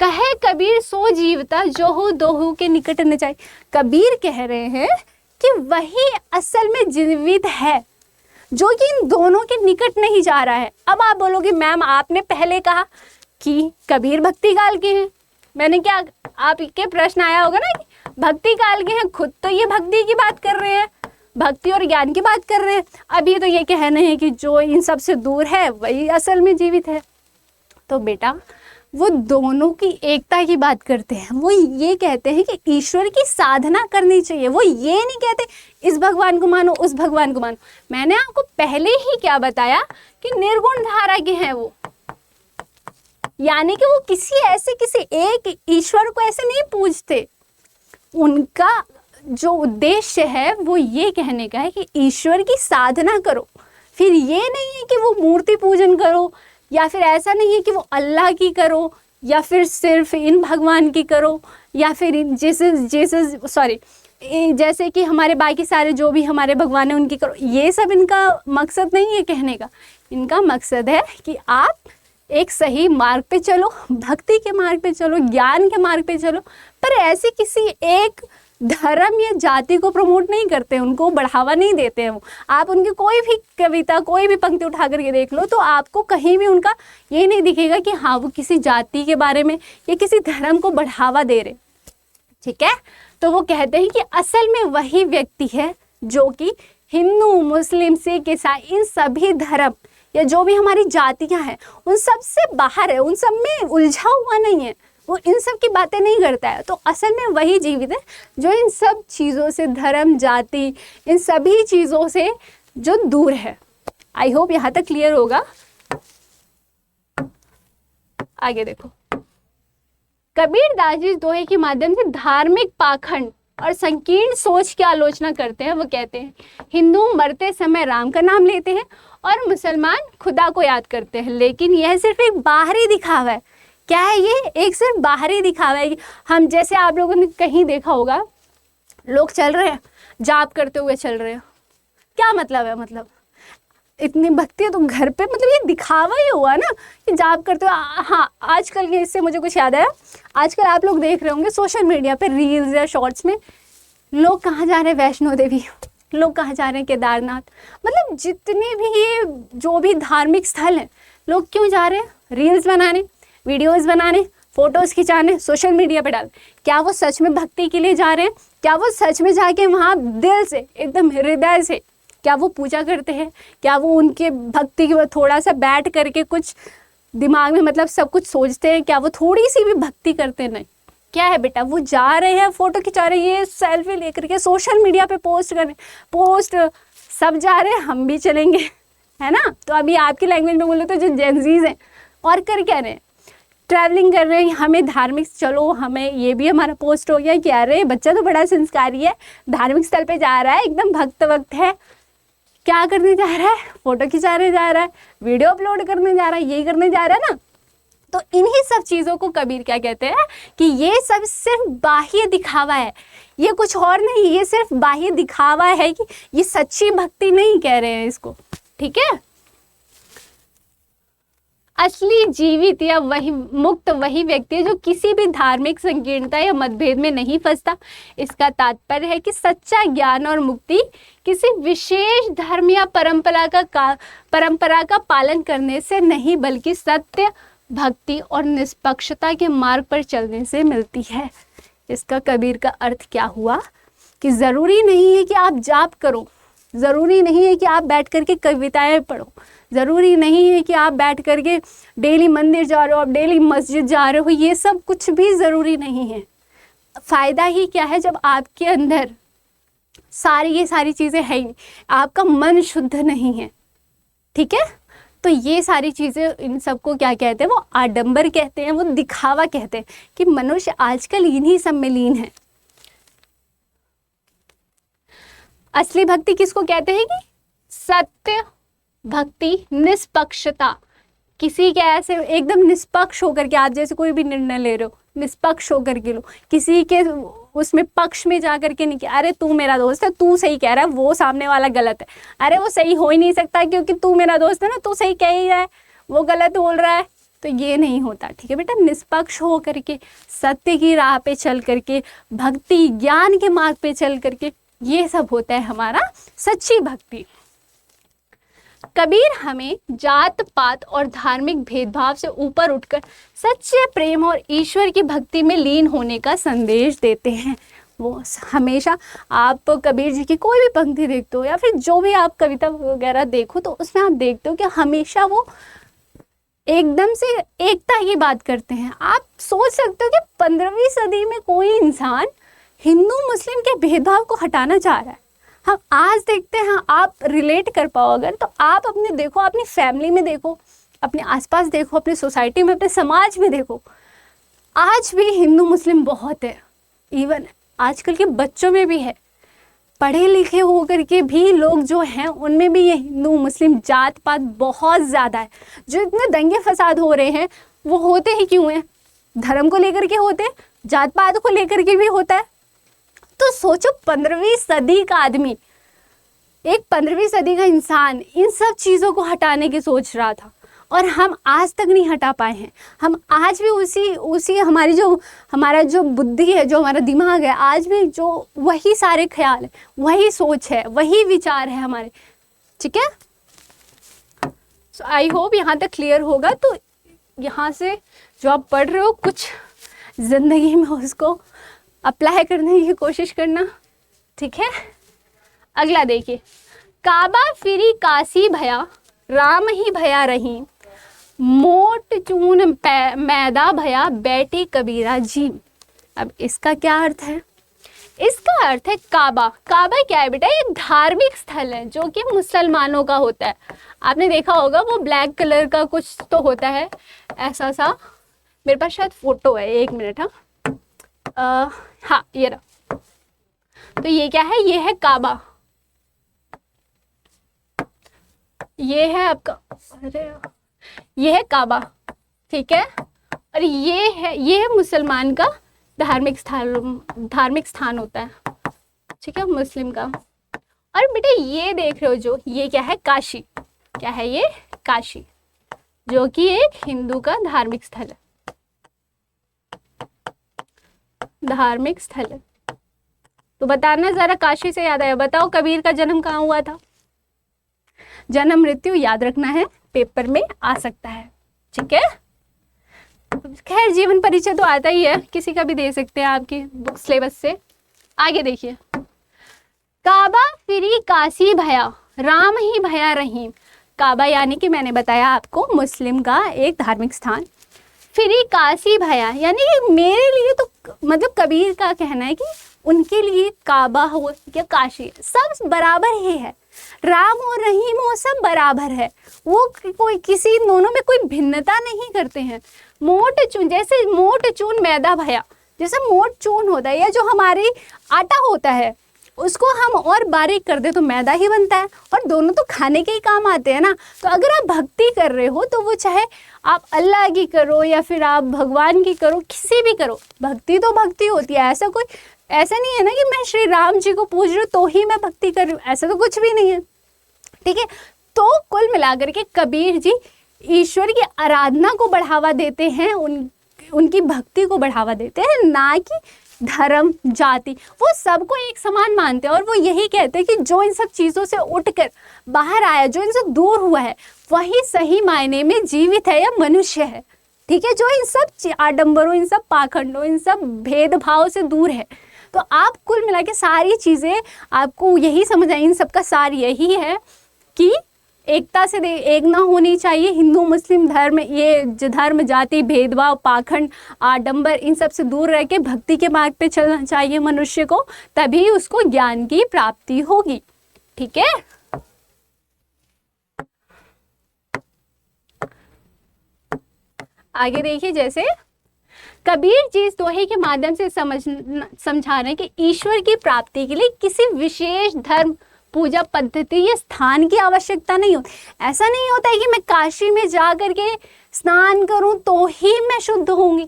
कहे कबीर सो जीवता, जो हो दोहू के निकट न जाए। कबीर कह रहे हैं कि वही असल में जीवित है, जो कि इन दोनों के निकट नहीं जा रहा है। अब आप बोलोगे मैम आपने पहले कहा कि कबीर भक्ति काल के हैं। मैंने क्या, आपके प्रश्न आया होगा ना कि भक्ति काल के हैं, खुद तो ये भक्ति की बात कर रहे हैं, भक्ति और ज्ञान की बात कर रहे हैं। अभी तो ये कहना है कि जो इन सब से दूर है वही असल में जीवित है। तो बेटा वो दोनों की एकता की बात करते हैं। वो ये कहते हैं कि ईश्वर की साधना करनी चाहिए। वो ये नहीं कहते इस भगवान को मानो उस भगवान को मानो। मैंने आपको पहले ही क्या बताया कि निर्गुण धारा के हैं वो, यानी कि वो किसी एक ईश्वर को ऐसे नहीं पूजते। उनका जो उद्देश्य है वो ये कहने का है कि ईश्वर की साधना करो। फिर ये नहीं है कि वो मूर्ति पूजन करो, या फिर ऐसा नहीं है कि वो अल्लाह की करो, या फिर सिर्फ इन भगवान की करो, या फिर जैसे कि हमारे बाकी सारे जो भी हमारे भगवान हैं उनकी करो। ये सब इनका मकसद नहीं है कहने का। इनका मकसद है कि आप एक सही मार्ग पे चलो, भक्ति के मार्ग पे चलो, ज्ञान के मार्ग पे चलो। पर ऐसे किसी एक धर्म या जाति को प्रमोट नहीं करते, उनको बढ़ावा नहीं देते हैं वो। आप उनकी कोई भी कविता, कोई भी पंक्ति उठा करके देख लो तो आपको कहीं भी उनका ये नहीं दिखेगा कि हाँ वो किसी जाति के बारे में या किसी धर्म को बढ़ावा दे रहे। ठीक है, तो वो कहते हैं कि असल में वही व्यक्ति है जो कि हिंदू, मुस्लिम, सिख, ईसाई, इन सभी धर्म या जो भी हमारी जातियां हैं उन सब से बाहर है, उन सब में उलझा हुआ नहीं है, वो इन सब की बातें नहीं करता है। तो असल में वही जीवित है जो इन सब चीज़ों से, धर्म, जाति, इन सभी चीज़ों से जो दूर है। आई होप यहाँ तक क्लियर होगा। आगे देखो, कबीर दास जी दोहे के माध्यम से धार्मिक पाखंड और संकीर्ण सोच की आलोचना करते हैं। वो कहते हैं हिंदू मरते समय राम का नाम लेते हैं और मुसलमान खुदा को याद करते हैं, लेकिन यह सिर्फ एक बाहरी दिखावा है। क्या है ये? एक सिर्फ बाहरी दिखावा है। हम जैसे आप लोगों ने कहीं देखा होगा, लोग चल रहे हैं जाप करते हुए चल रहे हैं, क्या मतलब है? मतलब इतनी भक्ति है तो घर पे, मतलब ये दिखावा ही हुआ ना कि जाप करते हुए। हाँ, आजकल के, इससे मुझे कुछ याद आया, आजकल आप लोग देख रहे होंगे सोशल मीडिया पे रील्स या शॉर्ट्स में, लोग कहाँ जा रहे हैं? वैष्णो देवी, लोग कहाँ जा रहे हैं? केदारनाथ। मतलब जितने भी ये जो भी धार्मिक स्थल हैं, लोग क्यों जा रहे हैं? रील्स बनाने, वीडियोस बनाने, फोटोज़ खिंचाने, सोशल मीडिया पे डाल। क्या वो सच में भक्ति के लिए जा रहे हैं? क्या वो सच में जाके वहाँ दिल से, एकदम हृदय से क्या वो पूजा करते हैं? क्या वो उनके भक्ति के थोड़ा सा बैठ करके कुछ दिमाग में मतलब सब कुछ सोचते हैं? क्या वो थोड़ी सी भी भक्ति करते हैं? नहीं। क्या है बेटा, वो जा रहे हैं, फोटो खिंचा रहे हैं, ये सेल्फी लेकर के सोशल मीडिया पे पोस्ट करने, पोस्ट सब जा रहे हैं, हम भी चलेंगे, है ना? तो अभी आपकी लैंग्वेज में बोले तो जो जेनजीज हैं और कर क्या रहे हैं, ट्रैवलिंग कर रहे हैं, हमें धार्मिक, चलो हमें ये भी हमारा पोस्ट हो गया कि अरे बच्चा तो बड़ा संस्कारी है, धार्मिक स्थल पे जा रहा है, एकदम भक्त वक्त है, क्या करने जा रहा है? फोटो खिंचाने जा रहा है, वीडियो अपलोड करने जा रहा है, यही करने जा रहा है ना। तो इन्हीं सब चीज़ों को कबीर क्या कहते हैं कि ये सब सिर्फ बाह्य दिखावा है, ये कुछ और नहीं, ये सिर्फ बाह्य दिखावा है, कि ये सच्ची भक्ति नहीं कह रहे हैं इसको। ठीक है, असली जीवित या वही मुक्त वही व्यक्ति है जो किसी भी धार्मिक संकीर्णता या मतभेद में नहीं फंसता। इसका तात्पर्य है कि सच्चा ज्ञान और मुक्ति किसी विशेष धर्म या परंपरा का पालन करने से नहीं, बल्कि सत्य, भक्ति और निष्पक्षता के मार्ग पर चलने से मिलती है। इसका कबीर का अर्थ क्या हुआ कि ज़रूरी नहीं है कि आप जाप करो, ज़रूरी नहीं है कि आप बैठ करके कविताएं पढ़ो, ज़रूरी नहीं है कि आप बैठ करके डेली मंदिर जा रहे हो, आप डेली मस्जिद जा रहे हो, ये सब कुछ भी ज़रूरी नहीं है। फ़ायदा ही क्या है जब आपके अंदर ये सारी चीज़ें हैं ही नहीं, आपका मन शुद्ध नहीं है, ठीक है। तो ये सारी चीज़ें, इन सबको क्या कहते हैं, वो आडंबर कहते हैं, वो दिखावा कहते हैं कि मनुष्य आजकल इन्हीं सब में लीन है। असली भक्ति किसको कहते हैं कि सत्य भक्ति, निष्पक्षता, किसी के ऐसे एकदम निष्पक्ष होकर के, आप जैसे कोई भी निर्णय ले रहे हो निष्पक्ष होकर के लो, किसी के उसमें पक्ष में जा करके नहीं कि अरे तू मेरा दोस्त है, तू सही कह रहा है, वो सामने वाला गलत है, अरे वो सही हो ही नहीं सकता क्योंकि तू मेरा दोस्त है ना, तू सही कह ही रहा है, वो गलत बोल रहा है। तो ये नहीं होता, ठीक है बेटा। निष्पक्ष हो करके, सत्य की राह पे चल करके, भक्ति ज्ञान के मार्ग पे चल करके, ये सब होता है हमारा सच्ची भक्ति। कबीर हमें जात पात और धार्मिक भेदभाव से ऊपर उठकर सच्चे प्रेम और ईश्वर की भक्ति में लीन होने का संदेश देते हैं। वो हमेशा, आप कबीर जी की कोई भी पंक्ति देखते हो या फिर जो भी आप कविता वगैरह देखो, तो उसमें आप देखते हो कि हमेशा वो एकदम से एकता की बात करते हैं। आप सोच सकते हो कि 15वीं सदी में कोई इंसान हिंदू मुस्लिम के भेदभाव को हटाना चाह रहा है। हम आज देखते हैं, आप रिलेट कर पाओ अगर, तो आप अपने देखो, अपनी फैमिली में देखो, अपने आसपास देखो, अपनी सोसाइटी में, अपने समाज में देखो, आज भी हिंदू मुस्लिम बहुत है। इवन आजकल के बच्चों में भी है, पढ़े लिखे होकर के भी लोग जो हैं उनमें भी ये हिंदू मुस्लिम जात पात बहुत ज़्यादा है। जो इतने दंगे फसाद हो रहे हैं वो होते ही क्यों हैं? धर्म को लेकर के होते हैं, जात पात को लेकर के भी होता है। तो सोचो 15वीं सदी का आदमी, एक 15वीं सदी का इंसान इन सब चीज़ों को हटाने की सोच रहा था और हम आज तक नहीं हटा पाए हैं। हम आज भी उसी हमारा जो बुद्धि है, जो हमारा दिमाग है, आज भी जो वही सारे ख्याल है, वही सोच है, वही विचार है हमारे, ठीक है। सो आई होप यहाँ तक क्लियर होगा। तो यहाँ से जो आप पढ़ रहे हो कुछ ज़िंदगी में उसको अप्लाई करने की कोशिश करना, ठीक है। अगला देखिए, काबा फिरी काशी भया, राम ही भया रही, मोट चून मैदा भया, बैठी कबीरा जी। अब इसका क्या अर्थ है? इसका अर्थ है काबा। काबा क्या है बेटा? ये धार्मिक स्थल है जो कि मुसलमानों का होता है। आपने देखा होगा वो ब्लैक कलर का कुछ तो होता है ऐसा सा, मेरे पास शायद फोटो है, एक मिनट। हाँ ये रहा। तो ये क्या है? ये है काबा, ये है आपका, अरे ये है काबा, ठीक है। और ये है मुसलमान का धार्मिक स्थान होता है, ठीक है, मुस्लिम का। और बेटा ये देख रहे हो जो, ये क्या है? काशी। क्या है ये? काशी, जो कि एक हिंदू का धार्मिक स्थल है, धार्मिक स्थल है। तो बताना जरा, काशी से याद आया, बताओ कबीर का जन्म कहाँ हुआ था? जन्म मृत्यु याद रखना है, पेपर में आ सकता है, ठीक है। खैर जीवन परिचय तो आता ही है, किसी का भी दे सकते हैं आपकी बुक सिलेबस से। आगे देखिए, काबा फिरी काशी भया, राम ही भया रहीम। काबा यानी कि मैंने बताया आपको मुस्लिम का एक धार्मिक स्थान। फिरी काशी भया यानी कि मेरे लिए तो, मतलब कबीर का कहना है कि उनके लिए काबा हो या काशी सब बराबर ही है। राम और रहीम वो सब बराबर है, वो कोई किसी दोनों में कोई भिन्नता नहीं करते हैं। मोट चून, जैसे मोट चून मैदा भया, जैसे मोट चून होता है या जो हमारी आटा होता है उसको हम और बारीक कर दे तो मैदा ही बनता है, और दोनों तो खाने के ही काम आते हैं ना। तो अगर आप भक्ति कर रहे हो तो वो चाहे आप अल्लाह की करो या फिर आप भगवान की करो, किसी भी करो, भक्ति तो भक्ति होती है। ऐसा नहीं है ना कि मैं श्री राम जी को पूज रही हूँ तो ही मैं भक्ति कर रही हूँ, ऐसा तो कुछ भी नहीं है, ठीक है। तो कुल मिलाकर के कबीर जी ईश्वर की आराधना को बढ़ावा देते हैं, उनकी भक्ति को बढ़ावा देते हैं, ना कि धर्म जाति। वो सबको एक समान मानते हैं और वो यही कहते हैं कि जो इन सब चीज़ों से उठकर बाहर आया, जो इनसे दूर हुआ है, वही सही मायने में जीवित है या मनुष्य है, ठीक है। जो इन सब आडंबरों, इन सब पाखंडों, इन सब भेदभाव से दूर है। तो आप कुल मिला के सारी चीज़ें आपको यही समझ आई, इन सबका सार यही है कि एकता से एक ना होनी चाहिए। हिंदू मुस्लिम धर्म, ये जो धर्म जाति भेदभाव पाखंड आडंबर इन सब से दूर रह के भक्ति के मार्ग पे चलना चाहिए मनुष्य को, तभी उसको ज्ञान की प्राप्ति होगी। ठीक है, आगे देखिए, जैसे कबीर जी इस दोहे के माध्यम से समझा रहे हैं कि ईश्वर की प्राप्ति के लिए किसी विशेष धर्म पूजा पद्धति या स्थान की आवश्यकता नहीं होती। ऐसा नहीं होता है कि मैं काशी में जा करके स्नान करूं तो ही मैं शुद्ध होंगी।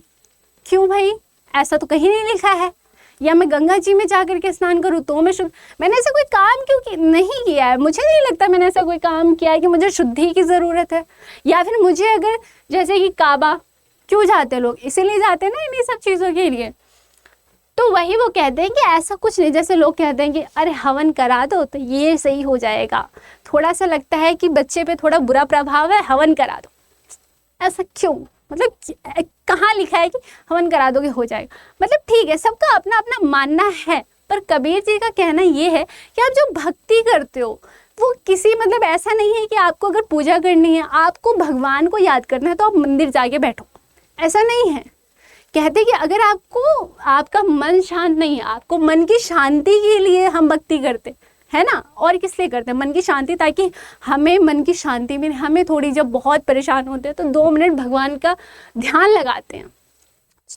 क्यों भाई, ऐसा तो कहीं नहीं लिखा है। या मैं गंगा जी में जा करके स्नान करूं तो मैं शुद्ध। मैंने ऐसा कोई काम क्यों नहीं किया है, मुझे नहीं लगता मैंने ऐसा कोई काम किया है कि मुझे शुद्धि की ज़रूरत है। या फिर मुझे अगर जैसे कि काबा क्यों जाते हैं लोग, इसीलिए जाते हैं ना इन्हीं सब चीज़ों के लिए। तो वही वो कहते हैं कि ऐसा कुछ नहीं, जैसे लोग कहते हैं कि अरे हवन करा दो तो ये सही हो जाएगा। थोड़ा सा लगता है कि बच्चे पे थोड़ा बुरा प्रभाव है, हवन करा दो। ऐसा क्यों, मतलब कहाँ लिखा है कि हवन करा दोगे हो जाएगा? मतलब ठीक है, सबका अपना अपना मानना है, पर कबीर जी का कहना ये है कि आप जो भक्ति करते हो वो किसी, मतलब ऐसा नहीं है कि आपको अगर पूजा करनी है, आपको भगवान को याद करना है तो आप मंदिर जाके बैठो, ऐसा नहीं है। कहते कि अगर आपको, आपका मन शांत नहीं है, आपको मन की शांति के लिए हम भक्ति करते है ना, और किस लिए करते हैं? मन की शांति, ताकि हमें मन की शांति मिले। हमें थोड़ी, जब बहुत परेशान होते हैं तो 2 मिनट भगवान का ध्यान लगाते हैं,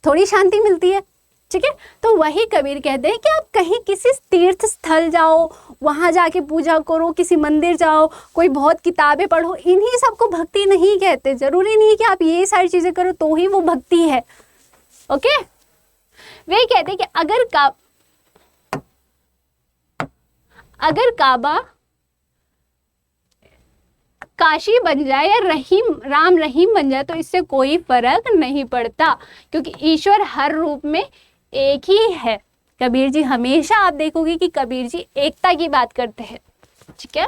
थोड़ी शांति मिलती है। ठीक है, तो वही कबीर कहते हैं कि आप कहीं किसी तीर्थ स्थल जाओ, वहाँ जाके पूजा करो, किसी मंदिर जाओ, कोई बहुत किताबें पढ़ो, इन्हीं सबको भक्ति नहीं कहते। जरूरी नहीं कि आप ये सारी चीज़ें करो तो ही वो भक्ति है। ओके, वे कहते हैं कि अगर काबा काशी बन जाए या राम रहीम बन जाए तो इससे कोई फर्क नहीं पड़ता, क्योंकि ईश्वर हर रूप में एक ही है। कबीर जी हमेशा, आप देखोगे कि कबीर जी एकता की बात करते हैं। ठीक है,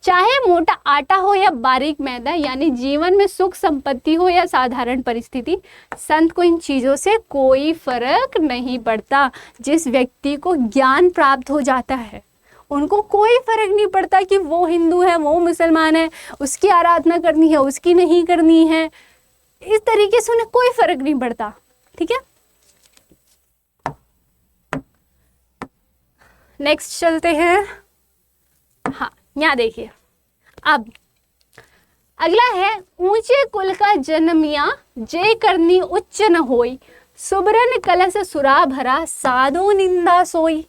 चाहे मोटा आटा हो या बारीक मैदा, यानी जीवन में सुख संपत्ति हो या साधारण परिस्थिति, संत को इन चीज़ों से कोई फर्क नहीं पड़ता। जिस व्यक्ति को ज्ञान प्राप्त हो जाता है उनको कोई फर्क नहीं पड़ता कि वो हिंदू है, वो मुसलमान है, उसकी आराधना करनी है, उसकी नहीं करनी है। इस तरीके से उन्हें कोई फर्क नहीं पड़ता। ठीक है, नेक्स्ट चलते हैं। हाँ, यहाँ देखिए, अब अगला है, ऊंचे कुल का जन्मिया जे करनी उच्च न होई, सुबरन कलश सुरा भरा साधु निंदा सोई।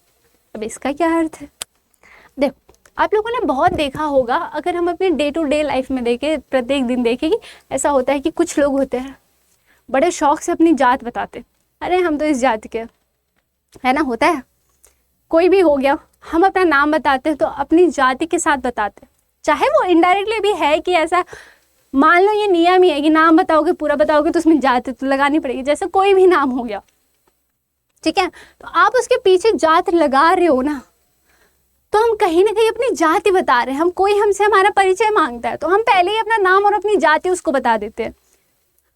अब इसका क्या अर्थ है? देखो, आप लोगों ने बहुत देखा होगा, अगर हम अपने डे टू डे लाइफ में देखें, प्रत्येक दिन देखें, कि ऐसा होता है कि कुछ लोग होते हैं बड़े शौक से अपनी जात बताते, अरे हम तो इस जाति के है ना, होता है, कोई भी हो गया, हम अपना नाम बताते हैं तो अपनी जाति के साथ बताते हैं, चाहे वो इनडायरेक्टली भी है कि ऐसा, मान लो ये नियम ही है कि नाम बताओगे, पूरा बताओगे तो उसमें जाति तो लगानी पड़ेगी। जैसे कोई भी नाम हो गया, ठीक है, तो आप उसके पीछे जात लगा रहे हो ना, तो हम कहीं ना कहीं अपनी जाति बता रहे हैं। हम, कोई हमसे हमारा परिचय मांगता है तो हम पहले ही अपना नाम और अपनी जाति उसको बता देते हैं।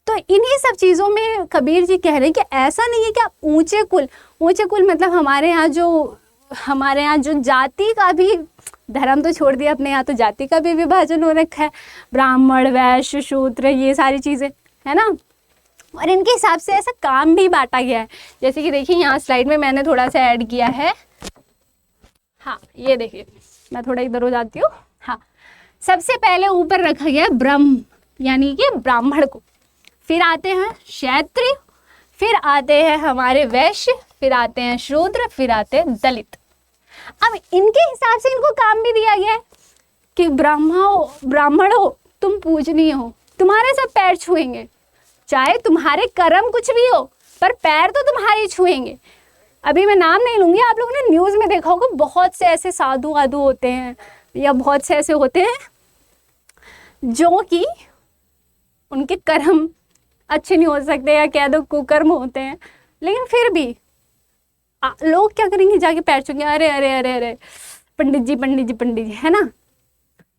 तो इन्हीं सब चीज़ों में कबीर जी कह रहे हैं कि ऐसा नहीं है कि आप ऊंचे कुल मतलब हमारे यहाँ जो जाति का भी, धर्म तो छोड़ दिया, अपने यहाँ तो जाति का भी विभाजन हो रखा है, ब्राह्मण वैश्य शूद्र, ये सारी चीज़ें है ना, और इनके हिसाब से ऐसा काम भी बांटा गया है। जैसे कि देखिए यहाँ स्लाइड में मैंने थोड़ा सा ऐड किया है। हाँ, ये देखिए, मैं थोड़ा इधर हो जाती हूँ। हाँ, सबसे पहले ऊपर रखा गया ब्रह्म, यानी कि ब्राह्मण को, फिर आते हैं क्षत्रिय, फिर आते हैं हमारे वैश्य, फिर आते हैं शूद्र, फिर आते हैं दलित। अब इनके हिसाब से इनको काम भी दिया गया है कि ब्राह्मण हो, तुम पूजनीय हो, तुम्हारे सब पैर छुएंगे, चाहे तुम्हारे कर्म कुछ भी हो, पर पैर तो तुम्हारे छुएंगे। अभी मैं नाम नहीं लूँगी, आप लोगों ने न्यूज़ में देखा होगा, बहुत से ऐसे साधु वाधु होते हैं या बहुत से ऐसे होते हैं जो कि उनके कर्म अच्छे नहीं हो सकते, या कह दो कुकर्म होते हैं, लेकिन फिर भी लोग क्या करेंगे, जाके पैर छूएंगे, अरे अरे अरे अरे पंडित जी है ना,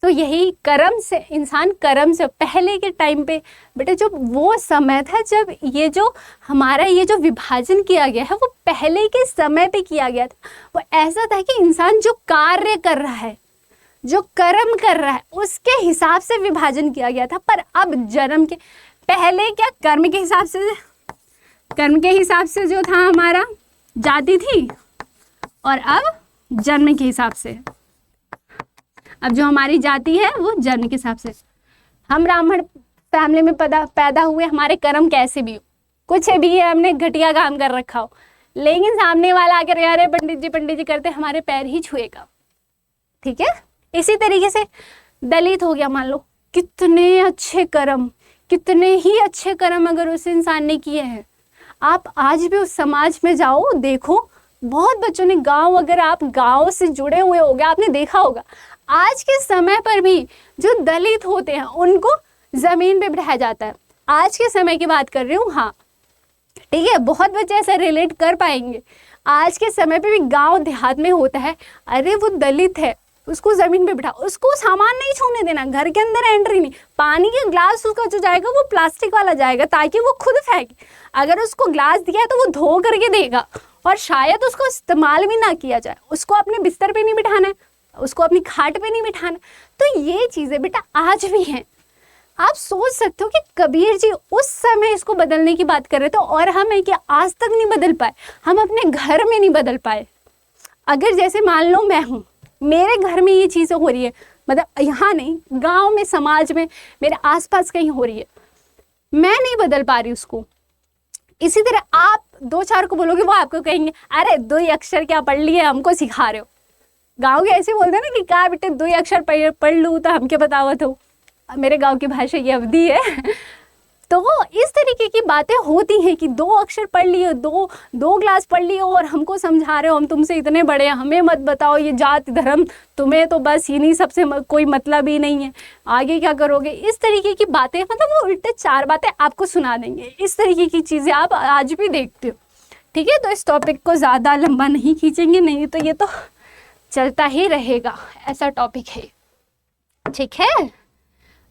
तो यही कर्म से इंसान, कर्म से पहले के टाइम पे बेटा जो वो समय था जब ये जो हमारा ये जो विभाजन किया गया है वो पहले के समय पे किया गया था। वो ऐसा था कि इंसान जो कार्य कर रहा है, जो कर्म कर रहा है, उसके हिसाब से विभाजन किया गया था। पर अब जन्म के पहले क्या कर्म के हिसाब से, कर्म के हिसाब से जो था हमारा जाति थी, और अब जन्म के हिसाब से, अब जो हमारी जाति है वो जन्म के हिसाब से। हम ब्राह्मण फैमिली में पैदा हुए, हमारे कर्म कैसे भी हो, कुछ भी है, हमने घटिया काम कर रखा हो, लेकिन सामने वाला आकर अरे पंडित जी करते हमारे पैर ही छुएगा, ठीक है। इसी तरीके से दलित हो गया, मान लो कितने अच्छे कर्म, कितने ही अच्छे कर्म अगर उस इंसान ने किए हैं, आप आज भी उस समाज में जाओ, देखो बहुत बच्चों ने अगर आप गांव से जुड़े हुए होगे, आपने देखा होगा आज के समय पर भी जो दलित होते हैं उनको जमीन पे बिठाया जाता है। आज के समय की बात कर रही हूँ, हाँ ठीक है, बहुत बच्चे ऐसा रिलेट कर पाएंगे। आज के समय पे भी गांव देहात में होता है, अरे वो दलित है उसको जमीन पे बिठा, उसको सामान नहीं छूने देना, घर के अंदर एंट्री नहीं, पानी के ग्लास उसका जो जाएगा वो प्लास्टिक वाला जाएगा ताकि वो खुद फेंके। अगर उसको ग्लास दिया है तो वो धो करके देगा, और शायद उसको इस्तेमाल भी ना किया जाए। उसको अपने बिस्तर पे नहीं बिठाना है, उसको अपनी खाट पे नहीं बिठाना। तो ये चीज़ें बेटा आज भी हैं। आप सोच सकते हो कि कबीर जी उस समय इसको बदलने की बात कर रहे थे, और हम है कि आज तक नहीं बदल पाए, हम अपने घर में नहीं बदल पाए। अगर जैसे मान लो मैं हूँ, मेरे घर में ये चीज़ें हो रही है, मतलब यहाँ नहीं, गांव में, समाज में, मेरे आसपास कहीं हो रही है, मैं नहीं बदल पा रही उसको। इसी तरह आप दो चार को बोलोगे, वो आपको कहेंगे अरे 2 अक्षर क्या पढ़ लिए, हमको सिखा रहे हो। गांव के ऐसे बोलते हैं ना कि क्या बेटे 2 अक्षर पढ़ लूँ तो हम क्या बतावत हो। मेरे गांव की भाषा ये अवधि है। तो इस तरीके की बातें होती हैं कि 2 अक्षर पढ़ लिए, दो क्लास पढ़ लिए और हमको समझा रहे हो हम तुमसे इतने बड़े हैं, हमें मत बताओ ये जात धर्म, तुम्हें तो बस इन्हीं सबसे कोई मतलब ही नहीं है, आगे क्या करोगे। इस तरीके की बातें, मतलब वो उल्टे 4 बातें आपको सुना देंगे। इस तरीके की चीज़ें आप आज भी देखते हो, ठीक है। तो इस टॉपिक को ज़्यादा लंबा नहीं खींचेंगे, नहीं तो ये तो चलता ही रहेगा, ऐसा टॉपिक है, ठीक है।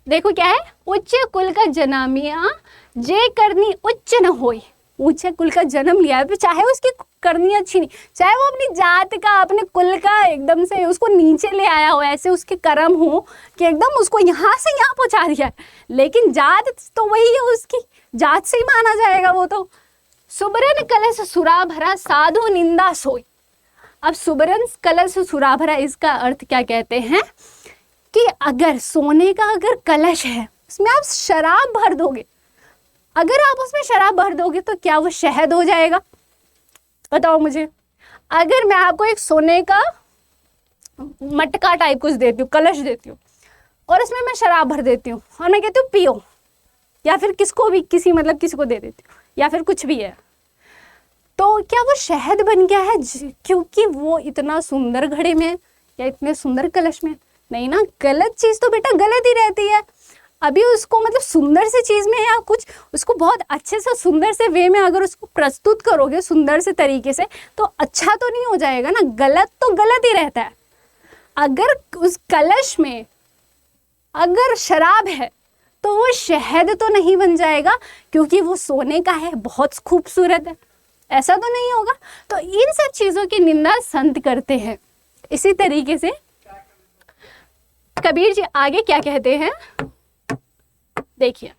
देखो क्या है, उच्च कुल का जनामिया जे करनी उच्च न होई। ऊंचे कुल का जन्म लिया है, चाहे उसकी करनी अच्छी नहीं, चाहे वो अपनी जात का, अपने कुल का एकदम से उसको नीचे ले आया हो, ऐसे उसके कर्म हो कि एकदम उसको यहाँ से यहाँ पहुँचा दिया है, लेकिन जात तो वही है, उसकी जात से ही माना जाएगा वो तो। सुबरन कलश सुरा भरा साधु निंदा सोई। अब सुबरन कलश सुरा भरा, इसका अर्थ क्या कहते हैं कि अगर सोने का अगर कलश है, उसमें आप शराब भर दोगे, अगर आप उसमें शराब भर दोगे तो क्या वो शहद हो जाएगा? बताओ मुझे। अगर मैं आपको एक सोने का मटका टाइप कुछ देती हूँ, कलश देती हूँ, और उसमें मैं शराब भर देती हूँ और मैं कहती हूँ पियो, या फिर किसको भी किसी को दे देती हूँ, या फिर कुछ भी है, तो क्या वो शहद बन गया है क्योंकि वो इतना सुंदर घड़े में या इतने सुंदर कलश में? नहीं ना, गलत चीज़ तो बेटा गलत ही रहती है। अभी उसको मतलब सुंदर सी चीज़ में या कुछ उसको बहुत अच्छे से सुंदर से वे में अगर उसको प्रस्तुत करोगे सुंदर से तरीके से, तो अच्छा तो नहीं हो जाएगा ना, गलत तो गलत ही रहता है। अगर उस कलश में अगर शराब है तो वो शहद तो नहीं बन जाएगा क्योंकि वो सोने का है, बहुत खूबसूरत है, ऐसा तो नहीं होगा। तो इन सब चीज़ों की निंदा संत करते हैं। इसी तरीके से कबीर जी आगे क्या कहते हैं, देखिए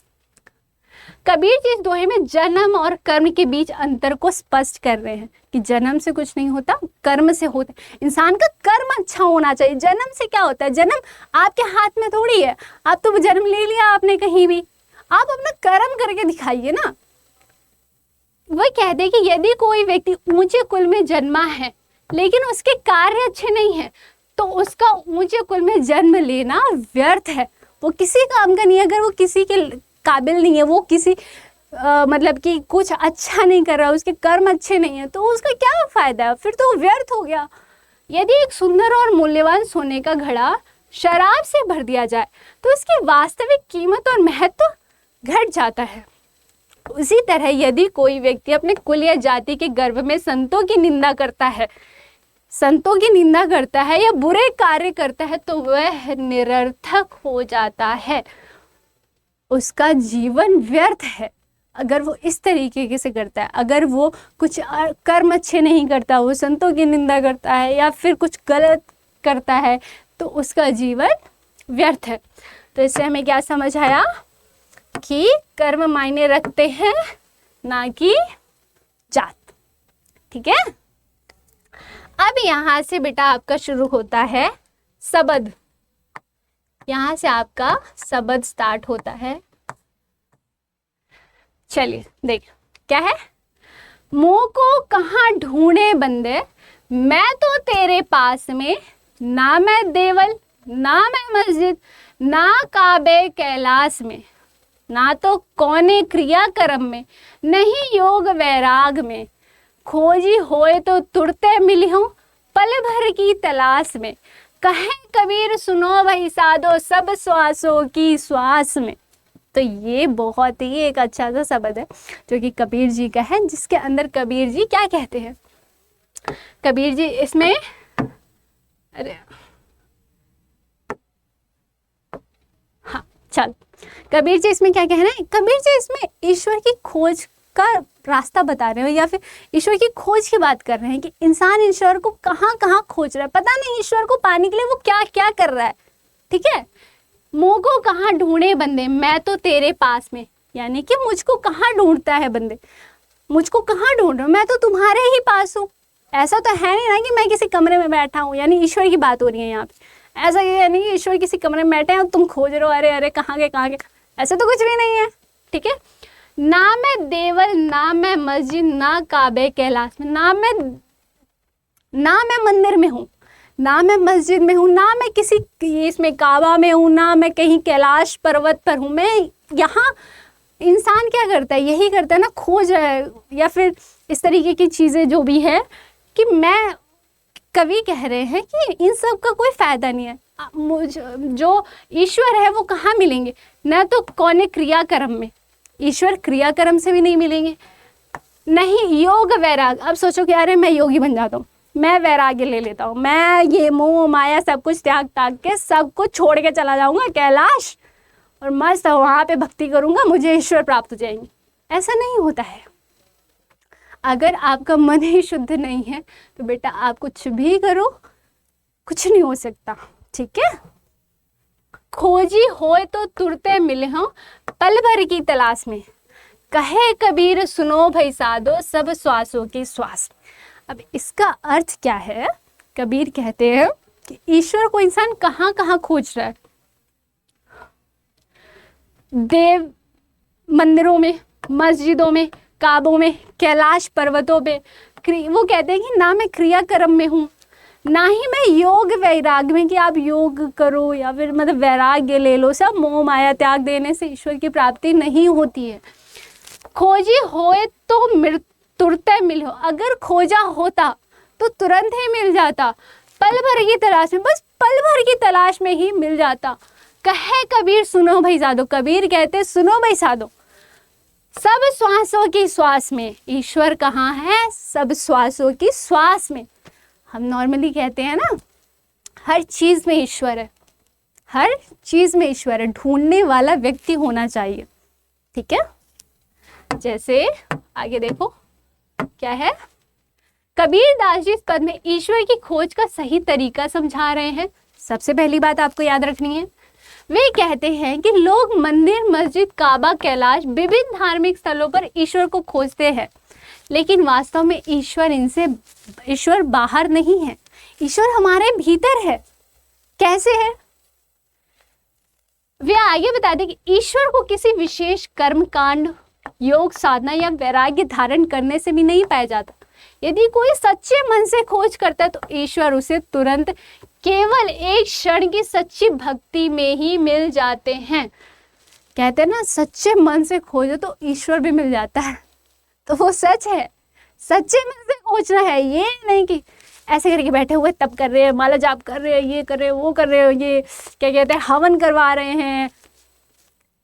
कबीर जी इस दोहे में जन्म और कर्म के बीच अंतर को स्पष्ट कर रहे हैं कि जन्म से कुछ नहीं होता, कर्म से होता है। इंसान का कर्म अच्छा होना चाहिए। जन्म से क्या होता है? जन्म आपके हाथ में थोड़ी है, आप तो जन्म ले लिया आपने कहीं भी, आप अपना कर्म करके दिखाइए ना। वह कहते हैं कि यदि कोई व्यक्ति ऊंचे कुल में जन्मा है लेकिन उसके कार्य अच्छे नहीं है तो उसका ऊंचे कुल में जन्म लेना व्यर्थ है, वो किसी काम का नहीं है। अगर वो किसी के काबिल नहीं है, वो किसी मतलब कि कुछ अच्छा नहीं कर रहा, उसके कर्म अच्छे नहीं है, तो उसका क्या फायदा? फिर तो व्यर्थ हो गया। यदि एक सुंदर और मूल्यवान सोने का घड़ा शराब से भर दिया जाए तो उसकी वास्तविक कीमत और महत्व घट जाता है। उसी तरह यदि कोई व्यक्ति अपने कुल या जाति के गर्भ में संतों की निंदा करता है, संतों की निंदा करता है या बुरे कार्य करता है तो वह निरर्थक हो जाता है, उसका जीवन व्यर्थ है। अगर वो इस तरीके से करता है, अगर वो कुछ कर्म अच्छे नहीं करता, वो संतों की निंदा करता है या फिर कुछ गलत करता है, तो उसका जीवन व्यर्थ है। तो इससे हमें क्या समझ आया कि कर्म मायने रखते हैं, ना कि जात। ठीक है। अब यहाँ से बेटा आपका शुरू होता है शब्द, यहाँ से आपका शब्द स्टार्ट होता है। चलिए देख क्या है। मुँह को कहाँ ढूंढे बंदे, मैं तो तेरे पास में, ना मैं देवल ना मैं मस्जिद, ना काबे कैलाश में, ना तो कौने क्रिया कर्म में, नहीं योग वैराग में, खोजी होए तो तुरते मिली हूँ पल भर की तलाश में, कहे कबीर सुनो भाई साधो सब श्वासों की श्वास में। तो ये बहुत ही एक अच्छा सा शब्द है जो कि कबीर जी का है, जिसके अंदर कबीर जी क्या कहते हैं। कबीर जी इसमें अरे हाँ चल, कबीर जी इसमें क्या कह रहे हैं, कबीर जी इसमें ईश्वर की खोज का रास्ता बता रहे हो या फिर ईश्वर की खोज की बात कर रहे हैं कि इंसान ईश्वर को कहाँ कहाँ खोज रहा है, पता नहीं ईश्वर को पाने के लिए वो क्या क्या कर रहा है। ठीक है। मुँह को कहाँ ढूंढे बंदे, मैं तो तेरे पास में, यानी कि मुझको कहाँ ढूंढता है बंदे, मुझको कहाँ ढूंढ रहे हो, मैं तो तुम्हारे ही पास हूँ। ऐसा तो है नहीं ना कि मैं किसी कमरे में बैठा हूँ, यानी ईश्वर की बात हो रही है यहाँ पे। ऐसा यानी कि ईश्वर किसी कमरे में बैठे हैं और तुम खोज रहे हो अरे अरे कहाँ के, ऐसा तो कुछ भी नहीं है। ठीक है। ना मैं देवल ना मैं मस्जिद ना काबे कैलाश में, ना मैं मंदिर में हूँ, ना मैं मस्जिद में हूँ, ना मैं किसी इसमें काबा में हूँ, ना मैं कहीं कैलाश पर्वत पर हूँ। मैं यहाँ, इंसान क्या करता है, यही करता है ना, खोज रहा है या फिर इस तरीके की चीज़ें जो भी है कि मैं, कवि कह रहे हैं कि इन सब का कोई फ़ायदा नहीं है। जो ईश्वर है वो कहाँ मिलेंगे, न तो कौने क्रियाकर्म में, ईश्वर क्रियाकर्म से भी नहीं मिलेंगे, नहीं योग वैराग। अब सोचो कि अरे मैं योगी बन जाता हूँ, मैं वैराग्य ले लेता हूँ, मैं ये मोह माया सब कुछ त्याग के सब कुछ छोड़ के चला जाऊँगा कैलाश और मस्त वहाँ पे भक्ति करूँगा, मुझे ईश्वर प्राप्त हो जाएंगे। ऐसा नहीं होता है। अगर आपका मन ही शुद्ध नहीं है तो बेटा आप कुछ भी करो, कुछ नहीं हो सकता। ठीक है। खोजी होए तो तुरते मिले हो पल भर की तलाश में, कहे कबीर सुनो भाई साधो सब श्वासों की श्वास। अब इसका अर्थ क्या है, कबीर कहते हैं कि ईश्वर को इंसान कहाँ कहाँ खोज रहा है। देव मंदिरों में, मस्जिदों में, काबों में, कैलाश पर्वतों पे। वो कहते हैं कि ना मैं क्रियाकर्म में हूँ, ना ही मैं योग वैराग्य में कि आप योग करो या फिर मतलब वैराग्य ले लो। सब मोह माया त्याग देने से ईश्वर की प्राप्ति नहीं होती है। खोजी होए तो तुरते मिलो, अगर खोजा होता तो तुरंत ही मिल जाता, पल भर की तलाश में, बस पल भर की तलाश में ही मिल जाता। कहे कबीर सुनो भाई साधो, कबीर कहते सुनो भाई साधो सब श्वासों की श्वास में। ईश्वर कहाँ है, सब श्वासों की श्वास में। हम नॉर्मली कहते हैं ना हर चीज में ईश्वर है, हर चीज में ईश्वर है, ढूंढने वाला व्यक्ति होना चाहिए। ठीक है। जैसे आगे देखो क्या है, कबीर दास जी इस पद में ईश्वर की खोज का सही तरीका समझा रहे हैं। सबसे पहली बात आपको याद रखनी है, वे कहते हैं कि लोग मंदिर, मस्जिद, काबा, कैलाश, विभिन्न धार्मिक स्थलों पर ईश्वर को खोजते हैं, लेकिन वास्तव में ईश्वर बाहर नहीं है, ईश्वर हमारे भीतर है। कैसे है? वे आगे बताते कि ईश्वर को किसी विशेष कर्म कांड, योग साधना या वैराग्य धारण करने से भी नहीं पाया जाता। यदि कोई सच्चे मन से खोज करता है तो ईश्वर उसे तुरंत केवल एक क्षण की सच्ची भक्ति में ही मिल जाते हैं। कहते हैं ना सच्चे मन से खोजो तो ईश्वर भी मिल जाता है, तो वो सच है। सच्चे मन से खोजना है, ये नहीं कि ऐसे करके बैठे हुए तब कर रहे हैं, माला जाप कर रहे हैं, ये कर रहे हैं, वो कर रहे हैं, ये क्या कहते हैं हवन करवा रहे हैं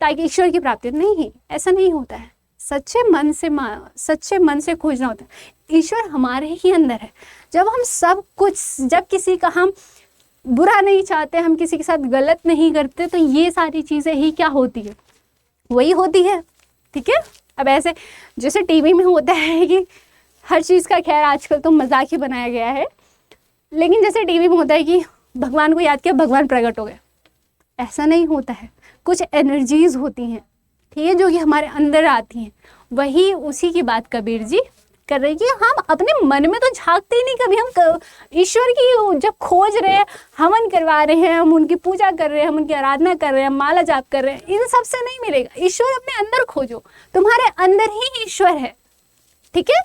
ताकि ईश्वर की प्राप्ति। नहीं, ऐसा नहीं होता है। सच्चे मन से खोजना होता है। ईश्वर हमारे ही अंदर है। जब हम सब कुछ, जब किसी का हम बुरा नहीं चाहते, हम किसी के साथ गलत नहीं करते, तो ये सारी चीज़ें ही क्या होती है, वही होती है। ठीक है। अब ऐसे जैसे टीवी में होता है कि हर चीज़ का, खैर आजकल तो मजाक ही बनाया गया है, लेकिन जैसे टीवी में होता है कि भगवान को याद किया, भगवान प्रकट हो गए, ऐसा नहीं होता है। कुछ एनर्जीज होती हैं, ठीक है, जो कि हमारे अंदर आती हैं। वही उसी की बात कबीर जी कर रहे हैं कि हम अपने मन में तो झांकते ही नहीं कभी। हम ईश्वर की जब खोज रहे हैं, हवन करवा रहे हैं, हम उनकी पूजा कर रहे हैं, हम उनकी आराधना कर रहे हैं, माला जाप कर रहे हैं, इन सब से नहीं मिलेगा। ईश्वर अपने अंदर खोजो, तुम्हारे अंदर ही ईश्वर है। ठीक है।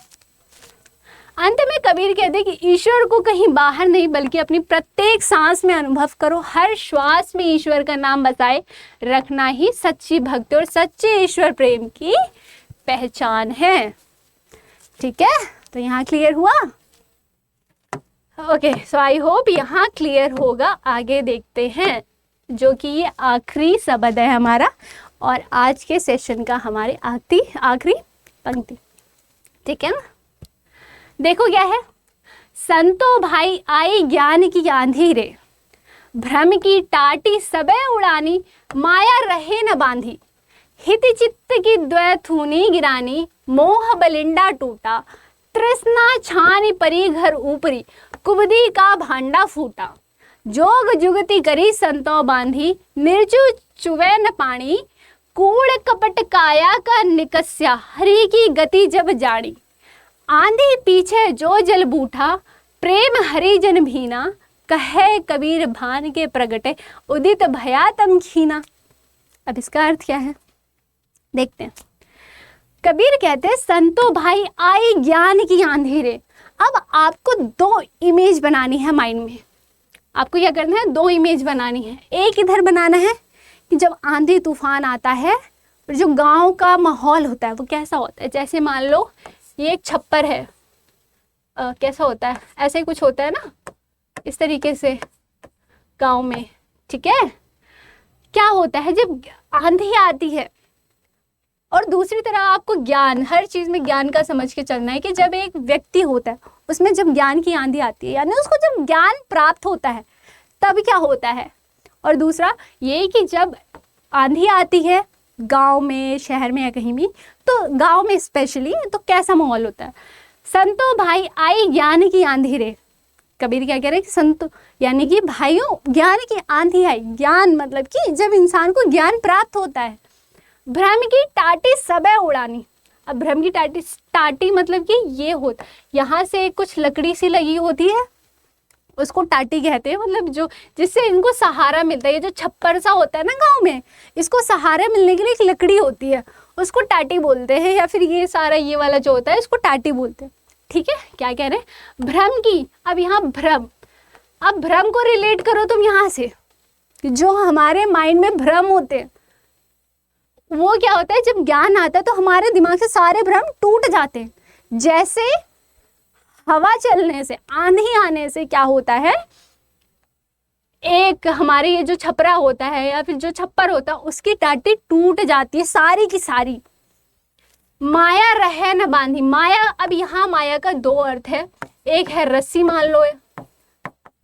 अंत में कबीर कहते कि ईश्वर को कहीं बाहर नहीं, बल्कि अपनी प्रत्येक सांस में अनुभव करो। हर श्वास में ईश्वर का नाम बसाए रखना ही सच्ची भक्ति और सच्चे ईश्वर प्रेम की पहचान है। ठीक है। तो यहाँ क्लियर हुआ? ओके, सो आई होप यहाँ क्लियर होगा। आगे देखते हैं, जो कि ये आखिरी शब्द है हमारा और आज के सेशन का हमारे आखिरी पंक्ति। ठीक है ना। देखो क्या है, संतो भाई आई ज्ञान की आंधी रे, भ्रम की टाटी सबे उड़ानी, माया रहे न बांधी, हित चित्त की द्वैथूनी गिरानी, मोह बलिंडा टूटा, तृष्णा छानी परी घर ऊपरी, कुबदी का भांडा फूटा, जोग जुगती करी संतो बांधी, निर्जु चुवे न पानी, कूड़ कपट काया का निकस्या, हरि की गति जब जानी, आंधी पीछे जो जल बूठा, प्रेम हरिजन भीना, कहे कबीर भान के प्रगटे, उदित भया तम खीना। अब इसका अर्थ क्या है देखते हैं। कबीर कहते हैं संतो भाई आई ज्ञान की आंधी रे। अब आपको दो इमेज बनानी है माइंड में। आपको क्या करना है, दो इमेज बनानी है। एक इधर बनाना है कि जब आंधी तूफान आता है और जो गांव का माहौल होता है वो कैसा होता है। जैसे मान लो ये एक छप्पर है, कैसा होता है, ऐसे ही कुछ होता है ना, इस तरीके से गांव में। ठीक है। क्या होता है जब आंधी आती है, और दूसरी तरफ आपको ज्ञान, हर चीज में ज्ञान का समझ के चलना है कि जब एक व्यक्ति होता है उसमें जब ज्ञान की आंधी आती है, यानी उसको जब ज्ञान प्राप्त होता है तब क्या होता है। और दूसरा ये कि जब आंधी आती है गांव में, शहर में या कहीं भी, तो गांव में स्पेशली तो कैसा माहौल होता है। संतो भाई आई ज्ञान की आंधी रे। कबीर क्या कह रहे हैं कि संतो यानी कि भाइयों ज्ञान की आंधी आई। ज्ञान मतलब कि जब इंसान को ज्ञान प्राप्त होता है, भ्रम की टाटी सबे उड़ानी। अब भ्रम की टाटी मतलब कि ये होता, यहाँ से कुछ लकड़ी सी लगी होती है, उसको टाटी कहते हैं। मतलब जो जिससे इनको सहारा मिलता है, ये जो छप्पर सा होता है ना गांव में, इसको सहारा मिलने के लिए एक लकड़ी होती है, उसको टाटी बोलते हैं। या फिर ये सारा ये वाला जो होता है इसको टाटी बोलते हैं। ठीक है। क्या कह रहे हैं, भ्रम की। अब यहाँ भ्रम, अब भ्रम को रिलेट करो तुम यहाँ से, जो हमारे माइंड में भ्रम होते हैं वो क्या होता है, जब ज्ञान आता है तो हमारे दिमाग से सारे भ्रम टूट जाते हैं। जैसे हवा चलने से, आंधी आने से क्या होता है, एक हमारे ये जो छपरा होता है या फिर जो छप्पर होता है उसकी टाटी टूट जाती है सारी की सारी। माया रहे न बांधी। माया, अब यहाँ माया का दो अर्थ है। एक है रस्सी, मान लो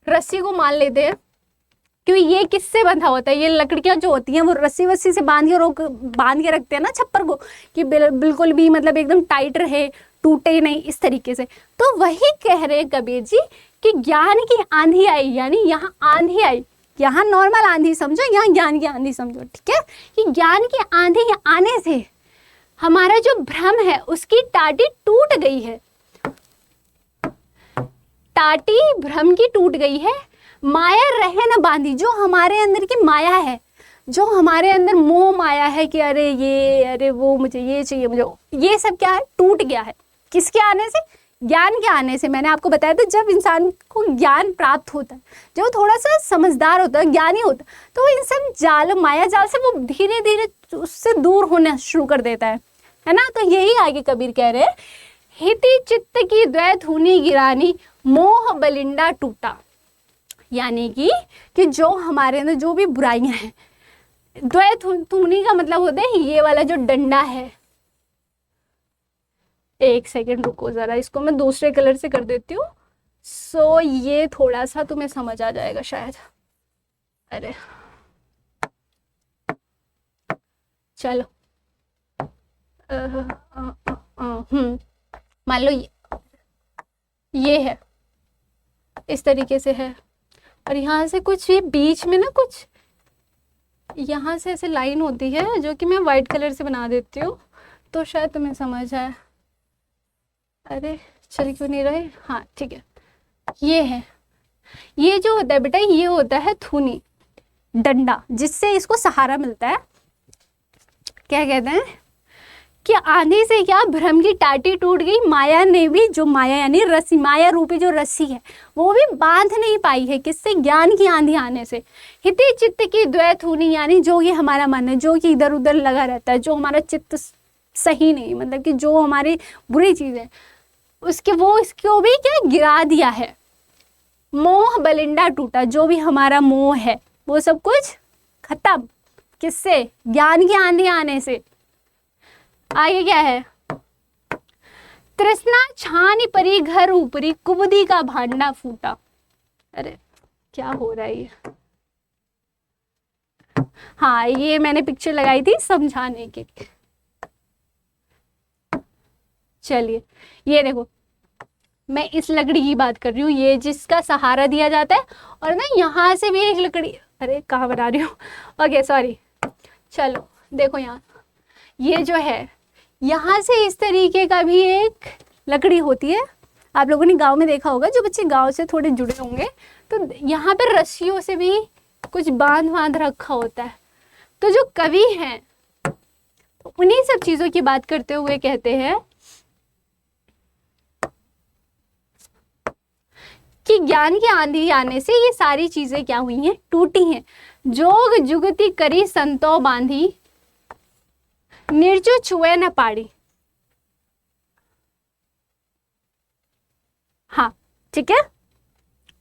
रस्सी को मान लेते हैं, क्योंकि ये किससे बंधा होता है, ये लकड़ियां जो होती हैं वो रस्सी वस्सी से बांध के रखते हैं ना छप्पर को, कि बिल्कुल भी मतलब एकदम टाइट रहे, टूटे नहीं, इस तरीके से। तो वही कह रहे हैं कबीर जी कि ज्ञान की आंधी आई, यानी यहाँ आंधी आई, यहाँ नॉर्मल आंधी समझो, यहाँ ज्ञान की आंधी समझो। ठीक है। कि ज्ञान की आंधी आने से हमारा जो भ्रम है उसकी टाटी टूट गई है। टाटी भ्रम की टूट गई है। माया रहे न बांधी। जो हमारे अंदर की माया है, जो हमारे अंदर मोह माया है कि अरे ये, अरे वो, मुझे ये चाहिए, मुझे ये सब क्या है, टूट गया है। किसके आने से, ज्ञान के आने से। मैंने आपको बताया था जब इंसान को ज्ञान प्राप्त होता है, जब थोड़ा सा समझदार होता है, ज्ञानी होता है, तो इन सब जाल, माया जाल से वो धीरे धीरे उससे दूर होना शुरू कर देता है ना। तो यही आगे कबीर कह रहे हैं, हिति चित्त की द्वैथूनी गिरानी, मोह बलिंडा टूटा। यानी कि जो हमारे अंदर जो भी बुराइयां हैं, द्वैथूनी का मतलब होता है ये वाला जो डंडा है, एक सेकेंड रुको ज़रा, इसको मैं दूसरे कलर से कर देती हूँ। सो ये थोड़ा सा तुम्हें समझ आ जाएगा शायद। अरे चलो, मान लो ये है, इस तरीके से है, और यहाँ से कुछ ये बीच में ना कुछ यहाँ से ऐसे लाइन होती है जो कि मैं वाइट कलर से बना देती हूँ, तो शायद तुम्हें समझ आए। अरे चल क्यों नहीं रहे, हाँ ठीक है। ये है, ये जो होता है बेटा, ये होता है थूनी, डंडा, जिससे इसको सहारा मिलता है। क्या कहते हैं कि आंधी से क्या भ्रम की टाटी टूट गई, माया ने भी, जो माया यानी रस्सी, माया रूपी जो रस्सी है वो भी बांध नहीं पाई है। किससे? ज्ञान की आंधी आने से। हिते चित्त की द्वैथुनी, यानी जो ये हमारा मन है, जो कि इधर उधर लगा रहता है, जो हमारा चित्त सही नहीं, मतलब कि जो हमारी बुरी चीज़ है, उसके वो इसको भी क्या गिरा दिया है। मोह बलिंडा टूटा, जो भी हमारा मोह है वो सब कुछ खत्म। किससे? ज्ञान की आंधी आने से। आगे क्या है? तृष्णा छानी परी घर ऊपरी, कुबदी का भांडा फूटा। अरे क्या हो रहा है ये? हाँ, ये मैंने पिक्चर लगाई थी समझाने के लिए। चलिए, ये देखो, मैं इस लकड़ी की बात कर रही हूँ, ये जिसका सहारा दिया जाता है, और ना यहाँ से भी एक लकड़ी, अरे कहाँ बना रही हूँ, ओके सॉरी। चलो देखो, यहाँ ये जो है, यहाँ से इस तरीके का भी एक लकड़ी होती है। आप लोगों ने गांव में देखा होगा, जो बच्चे गांव से थोड़े जुड़े होंगे, तो यहाँ पर रस्सियों से भी कुछ बांध रखा होता है। तो जो कवि हैं, तो उन्हीं सब चीज़ों की बात करते हुए कहते हैं कि ज्ञान की आंधी आने से ये सारी चीजें क्या हुई हैं? टूटी हैं। जोग जुगति करी संतो बांधी, निर्जु छुए न पाड़ी। हाँ ठीक है,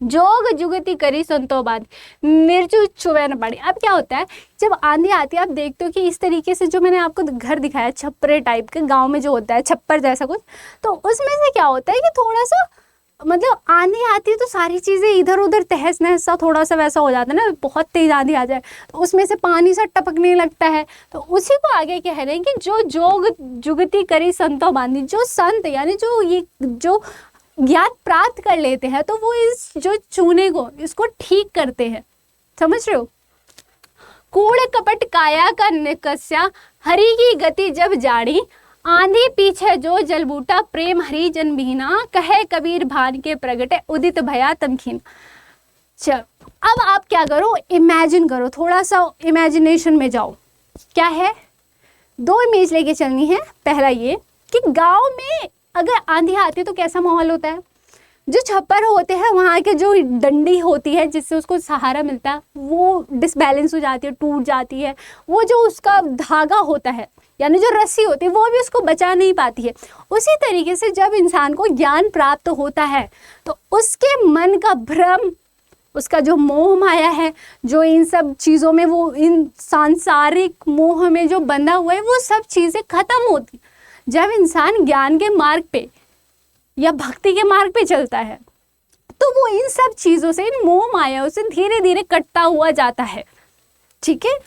जोग जुगति करी संतो बांधी, निर्जु छुए न पाड़ी। अब क्या होता है, जब आंधी आती है, आप देखते हो कि इस तरीके से, जो मैंने आपको घर दिखाया छप्परे टाइप के, गांव में जो होता है छप्पर जैसा कुछ, तो उसमें से क्या होता है कि थोड़ा सा, मतलब आंधी आती है तो सारी चीज़ें इधर उधर तहस नहस सा, थोड़ा सा वैसा हो जाता है ना। बहुत तेज आंधी आ जाए तो उसमें से पानी सा टपकने लगता है। तो उसी को आगे कह रहे हैं कि जो जोग जुगति करी संतो बांधी, जो संत यानी जो ये जो ज्ञान प्राप्त कर लेते हैं, तो वो इस जो चूने को, इसको ठीक करते हैं। समझ रहे हो? कूड़ कपट काया का निकस्या, हरि की गति जब जाड़ी, आंधी पीछे जो जलबूटा, प्रेम हरि जन बीना, कहे कबीर भान के प्रगटे, उदित भया तमखीन। चल, अब आप क्या करो, इमेजिन करो, थोड़ा सा इमेजिनेशन में जाओ। क्या है? दो इमेज लेके चलनी है। पहला ये कि गांव में अगर आंधी आती है तो कैसा माहौल होता है। जो छप्पर होते हैं, वहाँ के जो डंडी होती है जिससे उसको सहारा मिलता है, वो डिसबैलेंस हो जाती है, टूट जाती है। वो जो उसका धागा होता है, यानी जो रस्सी होती है, वो भी उसको बचा नहीं पाती है। उसी तरीके से जब इंसान को ज्ञान प्राप्त होता है, तो उसके मन का भ्रम, उसका जो मोह माया है, जो इन सब चीज़ों में, वो इन सांसारिक मोह में जो बंधा हुआ है, वो सब चीज़ें खत्म होती। जब इंसान ज्ञान के मार्ग पे या भक्ति के मार्ग पे चलता है, तो वो इन सब चीज़ों से, इन मोह मायाओं से धीरे धीरे कटता हुआ जाता है। ठीक है?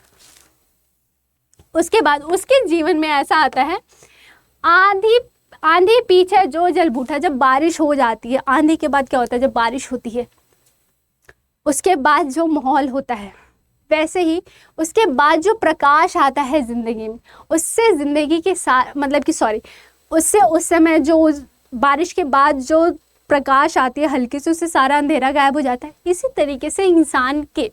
उसके बाद उसके जीवन में ऐसा आता है, आंधी पीछे जो जलबूटा। जब बारिश हो जाती है, आंधी के बाद क्या होता है, जब बारिश होती है, उसके बाद जो माहौल होता है, वैसे ही उसके बाद जो प्रकाश आता है जिंदगी में, उससे जिंदगी के साथ, मतलब कि सॉरी, उससे उस समय जो बारिश के बाद जो प्रकाश आती है हल्की से, उससे सारा अंधेरा गायब हो जाता है। इसी तरीके से इंसान के,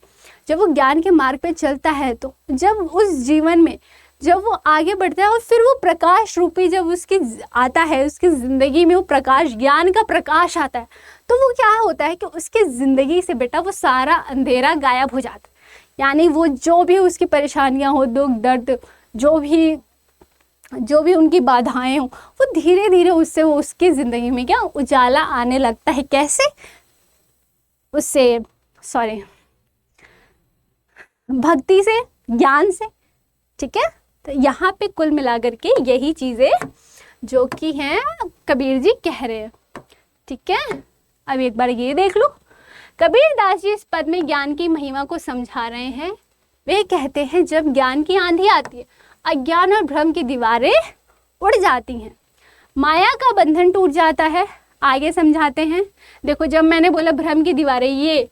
जब वो ज्ञान के मार्ग पे चलता है, तो जब उस जीवन में जब वो आगे बढ़ता है, और फिर वो प्रकाश रूपी जब उसकी आता है, उसकी ज़िंदगी में वो प्रकाश, ज्ञान का प्रकाश आता है, तो वो क्या होता है कि उसकी ज़िंदगी से बेटा वो सारा अंधेरा गायब हो जाता है। यानी वो जो भी उसकी परेशानियां हो, दुख दर्द, जो भी उनकी बाधाएं हो, वो धीरे धीरे उससे, वो उसकी ज़िंदगी में क्या उजाला आने लगता है। कैसे? उससे, सॉरी, भक्ति से, ज्ञान से। ठीक है? तो यहाँ पे कुल मिलाकर के यही चीज़ें जो कि हैं कबीर जी कह रहे हैं। ठीक है, अब एक बार ये देख लो, कबीर दास जी इस पद में ज्ञान की महिमा को समझा रहे हैं। वे कहते हैं जब ज्ञान की आंधी आती है, अज्ञान और भ्रम की दीवारें उड़ जाती हैं, माया का बंधन टूट जाता है। आगे समझाते हैं, देखो जब मैंने बोला भ्रम की दीवारें, ये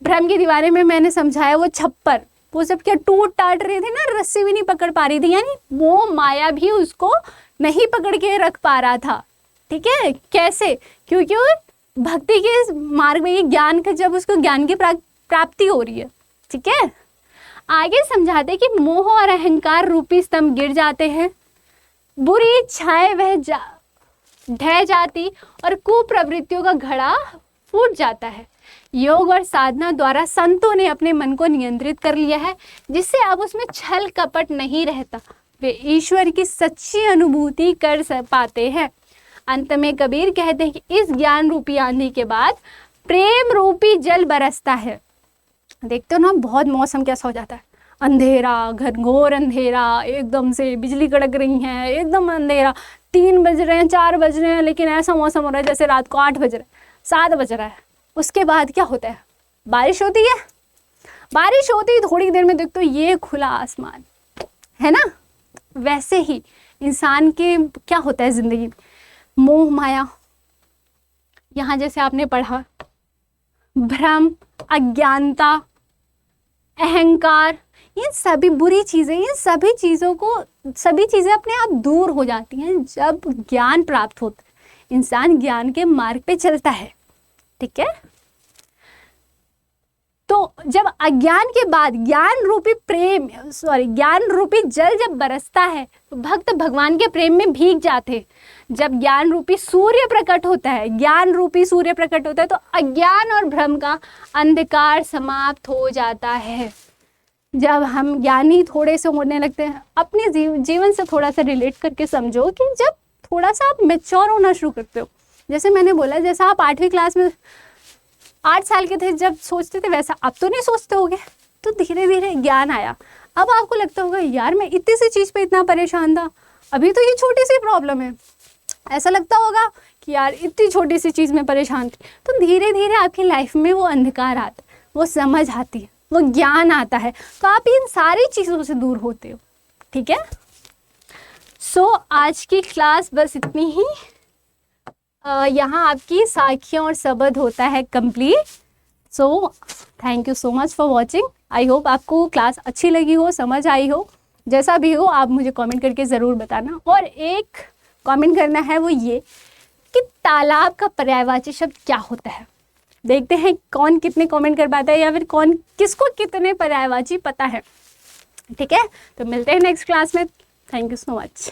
भ्रम की दीवारें में मैंने समझाया वो छप्पर, वो सब क्या टूट टाट रही थी ना, रस्सी भी नहीं पकड़ पा रही थी, यानी वो माया भी उसको नहीं पकड़ के रख पा रहा था। ठीक है, कैसे? क्योंकि भक्ति के मार्ग में ये ज्ञान का, जब उसको ज्ञान की प्राप्ति हो रही है। ठीक है, आगे समझाते कि मोह और अहंकार रूपी स्तंभ गिर जाते हैं, बुरी इच्छाएं वह ढह जाती और कुप्रवृत्तियों का घड़ा फूट जाता है। योग और साधना द्वारा संतों ने अपने मन को नियंत्रित कर लिया है, जिससे अब उसमें छल कपट नहीं रहता। वे ईश्वर की सच्ची अनुभूति कर पाते हैं। अंत में कबीर कहते हैं कि इस ज्ञान रूपी आंधी के बाद प्रेम रूपी जल बरसता है। देखते हो ना, बहुत मौसम कैसा हो जाता है, अंधेरा, घनघोर अंधेरा, एकदम से बिजली कड़क रही है, एकदम अंधेरा, 3 बज रहे हैं, 4 बज रहे हैं, लेकिन ऐसा मौसम हो रहा है जैसे रात को 8 बज रहा है, 7 बज रहा है। उसके बाद क्या होता है? बारिश होती है। बारिश होती है थोड़ी देर में देखते हो ये खुला आसमान है ना। वैसे ही इंसान के क्या होता है जिंदगी में, मोह माया, यहाँ जैसे आपने पढ़ा, भ्रम, अज्ञानता, अहंकार, ये सभी बुरी चीज़ें, ये सभी चीज़ें अपने आप दूर हो जाती हैं जब ज्ञान प्राप्त होता है, इंसान ज्ञान के मार्ग पे चलता है। ठीक है, तो जब अज्ञान के बाद ज्ञान रूपी जल जब बरसता है तो भक्त भगवान के प्रेम में भीग जाते हैं। जब ज्ञान रूपी सूर्य प्रकट होता है, तो अज्ञान और भ्रम का अंधकार समाप्त हो जाता है। जब हम ज्ञानी थोड़े से होने लगते हैं, अपने जीवन से थोड़ा सा रिलेट करके समझो कि जब थोड़ा सा आप मैच्योर होना शुरू करते हो, जैसे मैंने बोला, जैसा आप 8वीं क्लास में 8 साल के थे जब सोचते थे, वैसा अब तो नहीं सोचते होगे। तो धीरे धीरे ज्ञान आया, अब आपको लगता होगा यार मैं इतनी सी चीज़ पे इतना परेशान था, अभी तो ये छोटी सी प्रॉब्लम है। ऐसा लगता होगा कि यार इतनी छोटी सी चीज़ में परेशान थी। तो धीरे धीरे आपकी लाइफ में वो अंधकार आता है, वो समझ आती है, वो ज्ञान आता है, तो आप इन सारी चीज़ों से दूर होते हो। ठीक है, सो आज की क्लास बस इतनी ही। यहाँ आपकी साखियाँ और शब्द होता है complete. So thank you so much for watching. I hope आपको क्लास अच्छी लगी हो, समझ आई हो। जैसा भी हो आप मुझे कमेंट करके ज़रूर बताना। और एक कमेंट करना है वो ये कि तालाब का पर्यायवाची शब्द क्या होता है। देखते हैं कौन कितने कमेंट कर पाता है, या फिर कौन किसको कितने पर्यायवाची पता है। ठीक है, तो मिलते हैं नेक्स्ट क्लास में। Thank you so much.